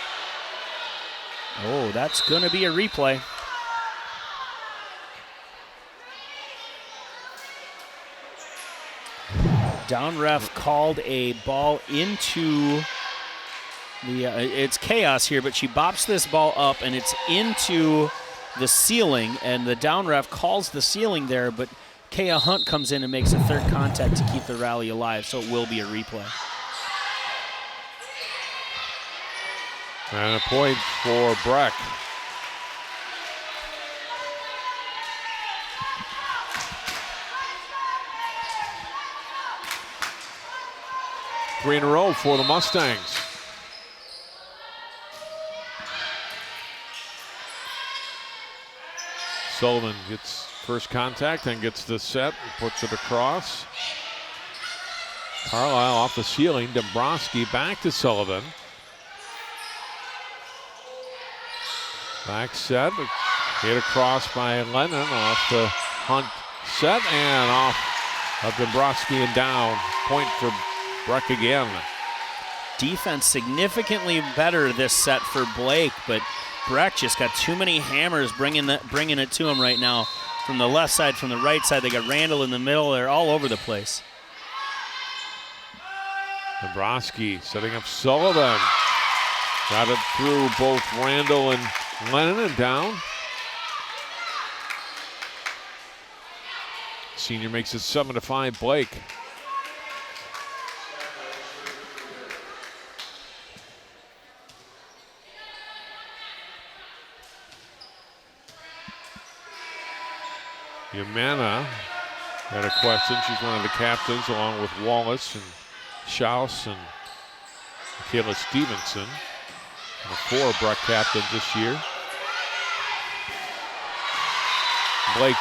Oh, that's going to be a replay. Down ref called a ball into the, it's chaos here, but she bops this ball up and it's into the ceiling, and the down ref calls the ceiling there, but Kea Hunt comes in and makes a third contact to keep the rally alive, so it will be a replay. And a point for Breck. Three in a row for the Mustangs. Sullivan gets first contact and gets the set and puts it across. Carlisle off the ceiling. Dombrowski back to Sullivan. Back set. Hit across by Lennon off the Hunt set and off of Dombrowski and down. Point for Breck again. Defense significantly better this set for Blake, but Breck just got too many hammers bringing it to him right now. From the left side, from the right side, they got Randall in the middle. They're all over the place. Dombrowski setting up Sullivan. Got it through both Randall and Lennon and down. Senior makes it 7-5 Blake. Humana had a question. She's one of the captains along with Wallace and Schaus and Michaela Stevenson. The 4 Breck captains this year. Blake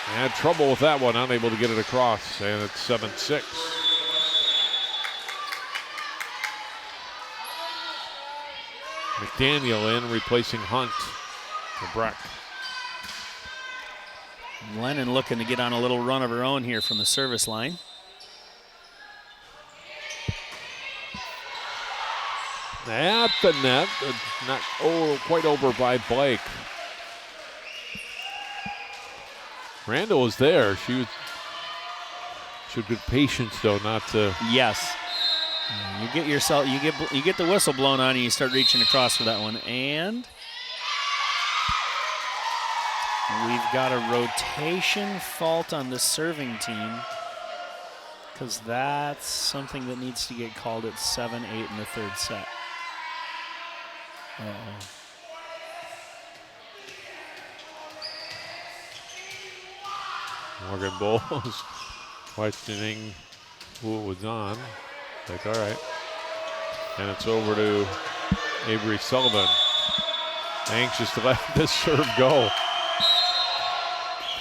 had trouble with that one, unable to get it across, and it's 7-6. McDaniel in, replacing Hunt for Breck. Lennon looking to get on a little run of her own here from the service line. At the net, not quite over by Blake. Randall was there. She had good patience though, not to. Yes. You get the whistle blown on you, you start reaching across for that one, and we've got a rotation fault on the serving team, because that's something that needs to get called at 7-8 in the third set. Uh-oh. Morgan Bowles questioning who it was on. Like, all right. And it's over to Avery Sullivan. Anxious to let this serve go.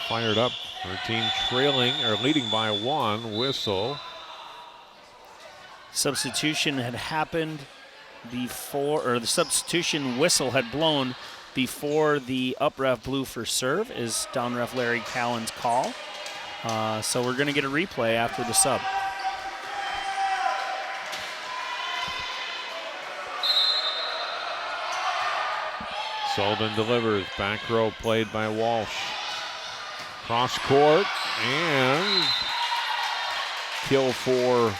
Fired up. Her team trailing or leading by 1. Whistle. Substitution had happened before, or the substitution whistle had blown before the up ref blew for serve, is down ref Larry Callan's call. So we're going to get a replay after the sub. Sullivan delivers. Back row played by Walsh. Cross court and kill for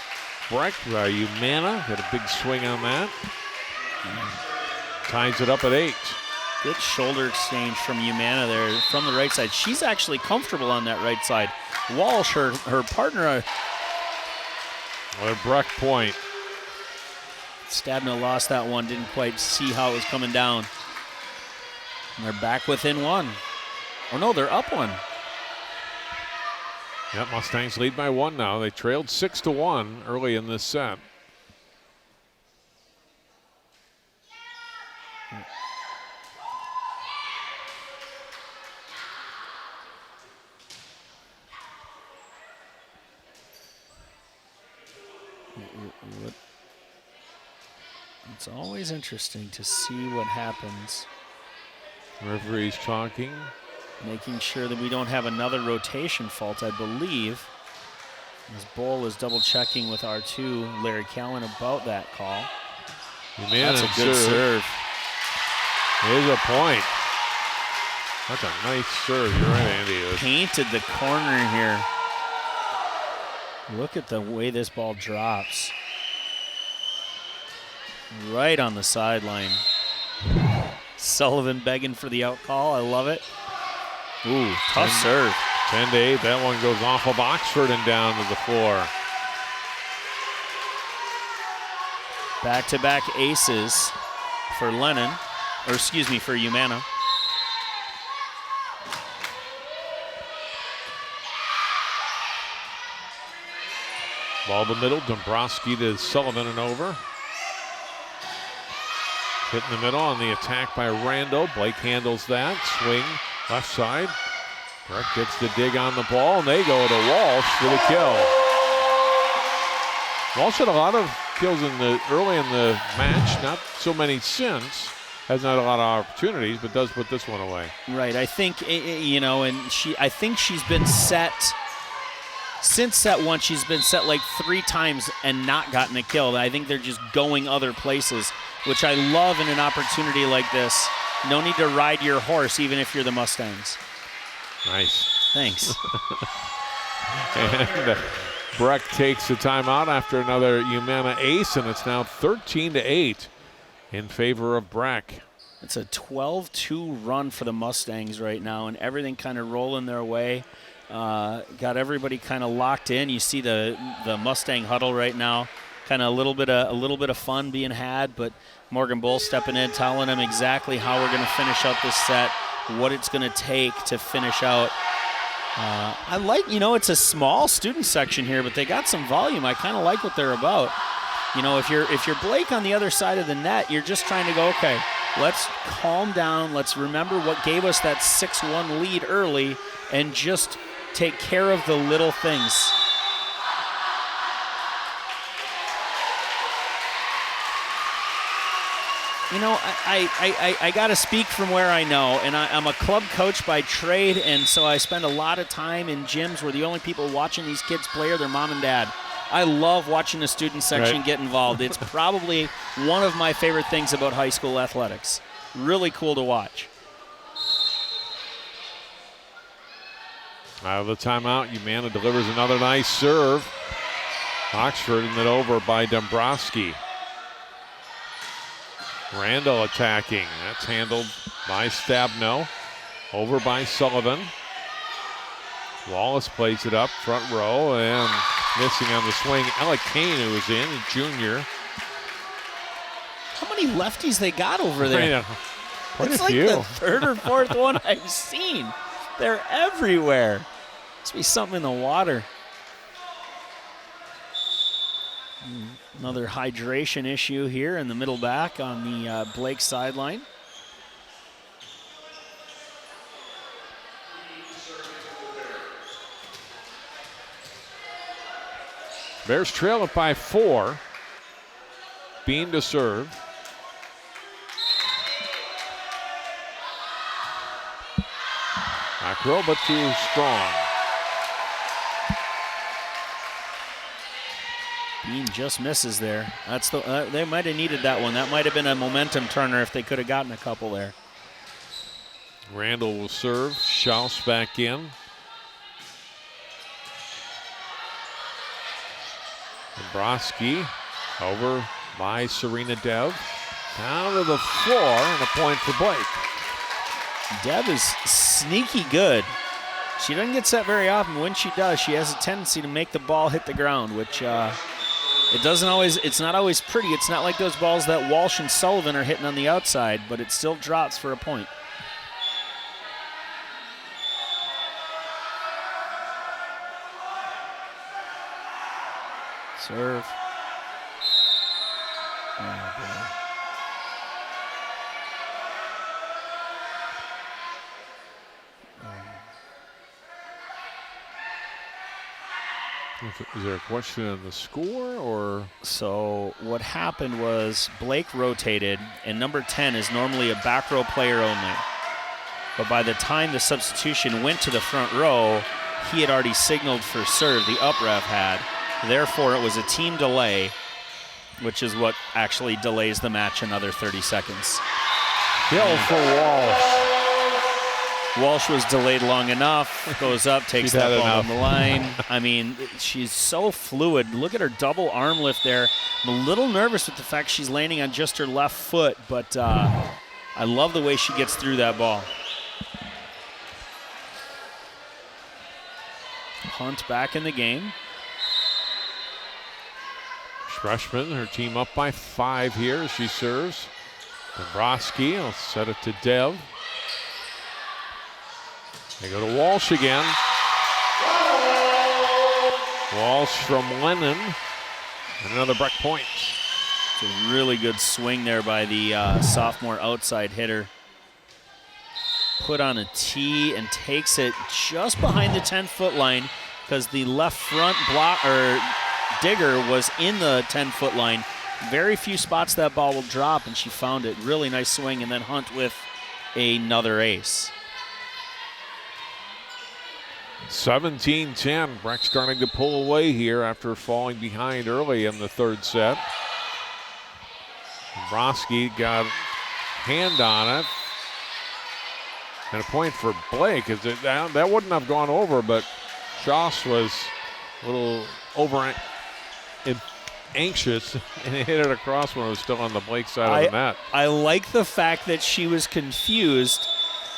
Breck by Humana. Got a big swing on that. Ties it up at 8. Good shoulder exchange from Humana there from the right side. She's actually comfortable on that right side. Walsh, her partner. What a Breck point. Stabno lost that one, didn't quite see how it was coming down. And they're back within 1. Oh no, they're up 1. Yep, Mustangs lead by 1 now. They trailed 6-1 early in this set. It's always interesting to see what happens. Referee's talking. Making sure that we don't have another rotation fault, I believe. As Bowl is double checking with R2, Larry Callan, about that call. That's a good serve. Here's a point. That's a nice serve. You're right, Andy. Painted the corner here. Look at the way this ball drops. Right on the sideline. Sullivan begging for the out call. I love it. Ooh, tough serve. 10-8. That one goes off of Oxford and down to the floor. Back-to-back aces for Lennon, or excuse me, for Humana. Ball to the middle. Dombrowski to Sullivan and over. Hit in the middle on the attack by Randall. Blake handles that. Swing left side. Breck gets the dig on the ball, and they go to Walsh for the kill. Walsh had a lot of kills early in the match, not so many since. Has not a lot of opportunities, but does put this one away. Right, I think, you know, and I think she's been set, since set 1, she's been set like 3 times and not gotten a kill. I think they're just going other places, which I love in an opportunity like this. No need to ride your horse, even if you're the Mustangs. Nice. Thanks. And Breck takes the timeout after another Humana ace, and it's now 13-8 in favor of Breck. It's a 12-2 run for the Mustangs right now, and everything kind of rolling their way. Got everybody kind of locked in. You see the Mustang huddle right now. Kind of a little bit of fun being had, but Morgan Bull stepping in, telling them exactly how we're going to finish out this set, what it's going to take to finish out. I like, you know, it's a small student section here, but they got some volume. I kind of like what they're about. You know, if you're Blake on the other side of the net, you're just trying to go, okay, let's calm down. Let's remember what gave us that 6-1 lead early and just take care of the little things. You know, I got to speak from where I know, and I'm a club coach by trade, and so I spend a lot of time in gyms where the only people watching these kids play are their mom and dad. I love watching the student section get involved. It's probably one of my favorite things about high school athletics. Really cool to watch. Out of the timeout, Humana delivers another nice serve. Oxford and then over by Dombrowski. Randall attacking. That's handled by Stabno. Over by Sullivan. Wallace plays it up front row and missing on the swing. Alec Kane, who was in, junior. How many lefties they got over there? Quite it's a like few. the third or fourth one I've seen. They're everywhere. Must be something in the water. Another hydration issue here in the middle back on the Blake sideline. Bears trail it by 4. Bean to serve. Back row, but too strong. Bean just misses there. That's the they might have needed that one. That might have been a momentum turner if they could have gotten a couple there. Randall will serve. Schaus back in. Dombrowski over by Serena Dev. Down to the floor and a point for Blake. Dev is sneaky good. She doesn't get set very often. When she does, she has a tendency to make the ball hit the ground, which it's not always pretty. It's not like those balls that Walsh and Sullivan are hitting on the outside, but it still drops for a point. Serve. Oh, boy. Is there a question on the score, or? So what happened was Blake rotated, and number 10 is normally a back row player only. But by the time the substitution went to the front row, he had already signaled for serve, the up ref had. Therefore, it was a team delay, which is what actually delays the match another 30 seconds. Kill for Walsh. Walsh was delayed long enough, goes up, takes that ball on the line. I mean, she's so fluid. Look at her double arm lift there. I'm a little nervous with the fact she's landing on just her left foot, but I love the way she gets through that ball. Hunt back in the game. Freshman, her team up by 5 here as she serves. Dombrowski will set it to Dev. They go to Walsh again. Walsh from Lennon. And another Breck point. It's a really good swing there by the sophomore outside hitter. Put on a tee and takes it just behind the 10-foot line because the left front block or digger was in the 10-foot line. Very few spots that ball will drop, and she found it. Really nice swing, and then Hunt with another ace. 17-10. Breck starting to pull away here after falling behind early in the third set. Dombrowski got hand on it. And a point for Blake. That wouldn't have gone over, but Schaus was a little anxious and hit it across when it was still on the Blake side of the net. I like the fact that she was confused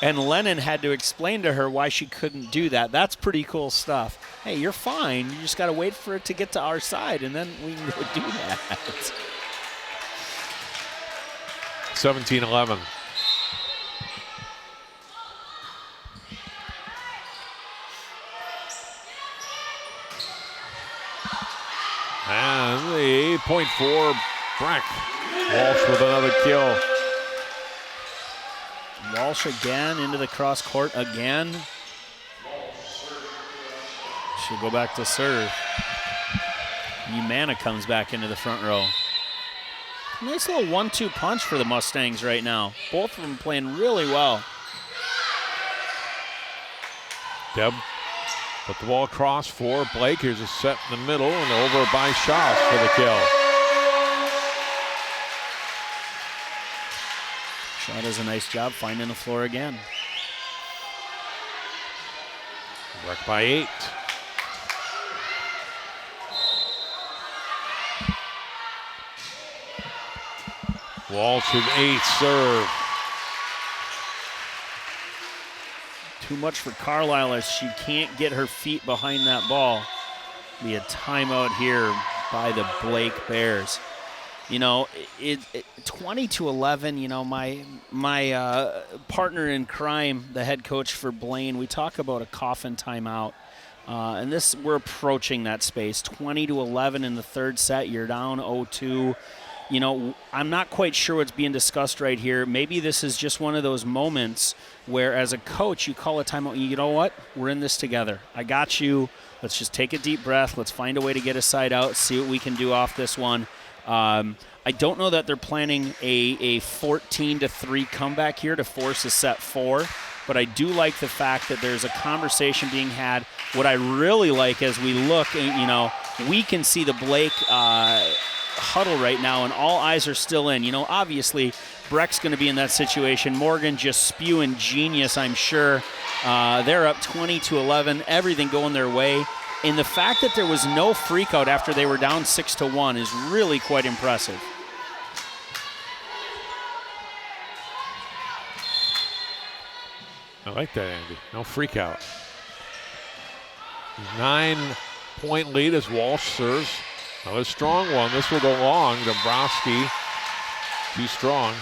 and Lennon had to explain to her why she couldn't do that. That's pretty cool stuff. Hey, you're fine. You just got to wait for it to get to our side, and then we can go do that. 17-11. And the point for Breck. Walsh with another kill. Walsh again into the cross court again. She'll go back to serve. Umana comes back into the front row. Nice little 1-2 punch for the Mustangs right now. Both of them playing really well. Deb put the ball across for Blake. Here's a set in the middle and over by Schaus for the kill. Shaw does a nice job finding the floor again. Breck by 8. Walsh with 8 serve. Too much for Carlisle as she can't get her feet behind that ball. Be a timeout here by the Blake Bears. You know, 20-11, you know, my partner in crime, the head coach for Blaine, we talk about a coffin timeout. And we're approaching that space. 20-11 in the third set. You're down 0-2. You know, I'm not quite sure what's being discussed right here. Maybe this is just one of those moments where as a coach, you call a timeout. You know what? We're in this together. I got you. Let's just take a deep breath. Let's find a way to get a side out, see what we can do off this one. I don't know that they're planning a 14-3 comeback here to force a set 4, but I do like the fact that there's a conversation being had. What I really like as we look, you know, we can see the Blake huddle right now, and all eyes are still in. You know, obviously, Breck's going to be in that situation. Morgan just spewing genius, I'm sure. They're up 20-11, everything going their way. And the fact that there was no freak out after they were down 6-1 is really quite impressive. I like that, Andy. No freak out. 9-point lead as Walsh serves. Another strong one. This will go long. Dombrowski, too strong.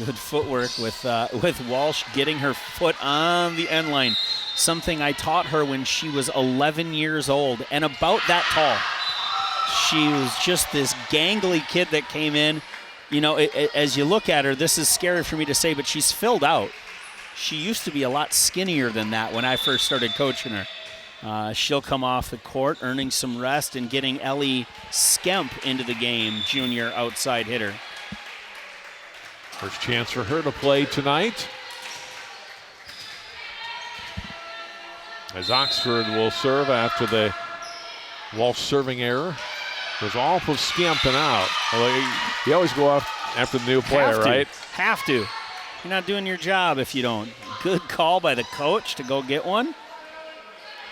Good footwork with Walsh getting her foot on the end line. Something I taught her when she was 11 years old and about that tall. She was just this gangly kid that came in. You know, as you look at her, this is scary for me to say, but she's filled out. She used to be a lot skinnier than that when I first started coaching her. She'll come off the court, earning some rest and getting Ellie Skemp into the game, junior outside hitter. First chance for her to play tonight. As Oxford will serve after the Walsh serving error. Goes off of Skemp and out. Well, you always go off after the new player, right? Have to. You're not doing your job if you don't. Good call by the coach to go get one.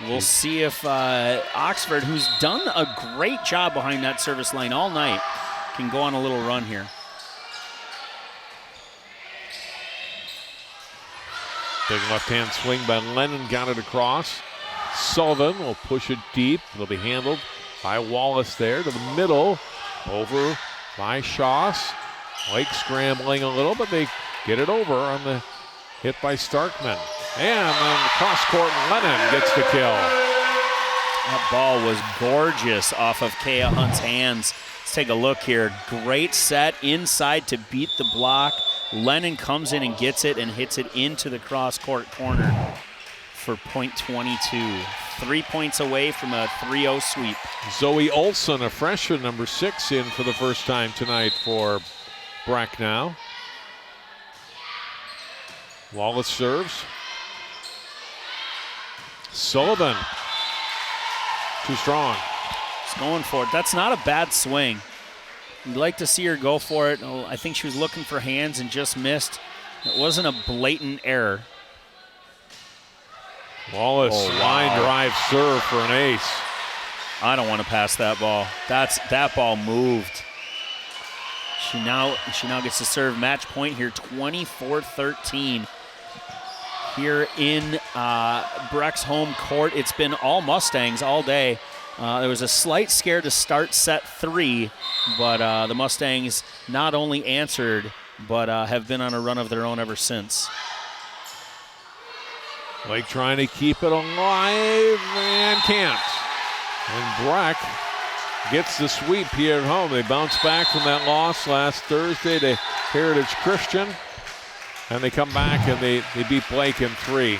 We'll see if Oxford, who's done a great job behind that service line all night, can go on a little run here. Big left-hand swing by Lennon, got it across. Sullivan will push it deep. It'll be handled by Wallace there to the middle. Over by Schoss. Lake scrambling a little, but they get it over on the hit by Starkman. And then cross court, Lennon gets the kill. That ball was gorgeous off of Kea Hunt's hands. Let's take a look here. Great set inside to beat the block. Lennon comes in and gets it and hits it into the cross-court corner for point 22. 3 points away from a 3-0 sweep. Zoe Olson, a freshman, number 6, in for the first time tonight for Breck now. Wallace serves. Sullivan, too strong. He's going for it. That's not a bad swing. You'd like to see her go for it. I think she was looking for hands and just missed. It wasn't a blatant error. Wallace, line drive serve for an ace. I don't want to pass that ball. That ball moved. She now gets to serve match point here, 24-13. Here in Breck's home court. It's been all Mustangs all day. There was a slight scare to start set 3, but the Mustangs not only answered, but have been on a run of their own ever since. Lake trying to keep it alive and can't. And Breck gets the sweep here at home. They bounce back from that loss last Thursday to Heritage Christian. And they come back and they beat Blake in 3.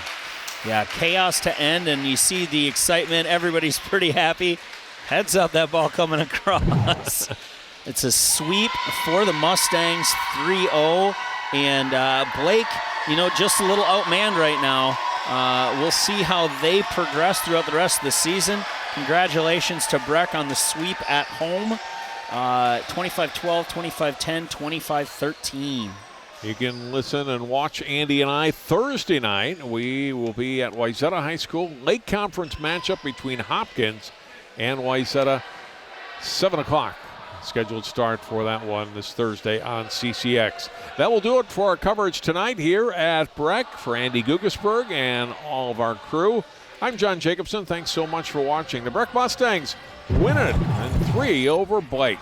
Yeah, chaos to end, and you see the excitement. Everybody's pretty happy. Heads up, that ball coming across. It's a sweep for the Mustangs, 3-0. And Blake, just a little outmanned right now. We'll see how they progress throughout the rest of the season. Congratulations to Breck on the sweep at home. 25-12, 25-10, 25-13. You can listen and watch Andy and I Thursday night. We will be at Wayzata High School. Lake Conference matchup between Hopkins and Wayzata. 7 o'clock. Scheduled start for that one this Thursday on CCX. That will do it for our coverage tonight here at Breck. For Andy Gugesberg and all of our crew, I'm John Jacobson. Thanks so much for watching. The Breck Mustangs win it in 3 over Blake.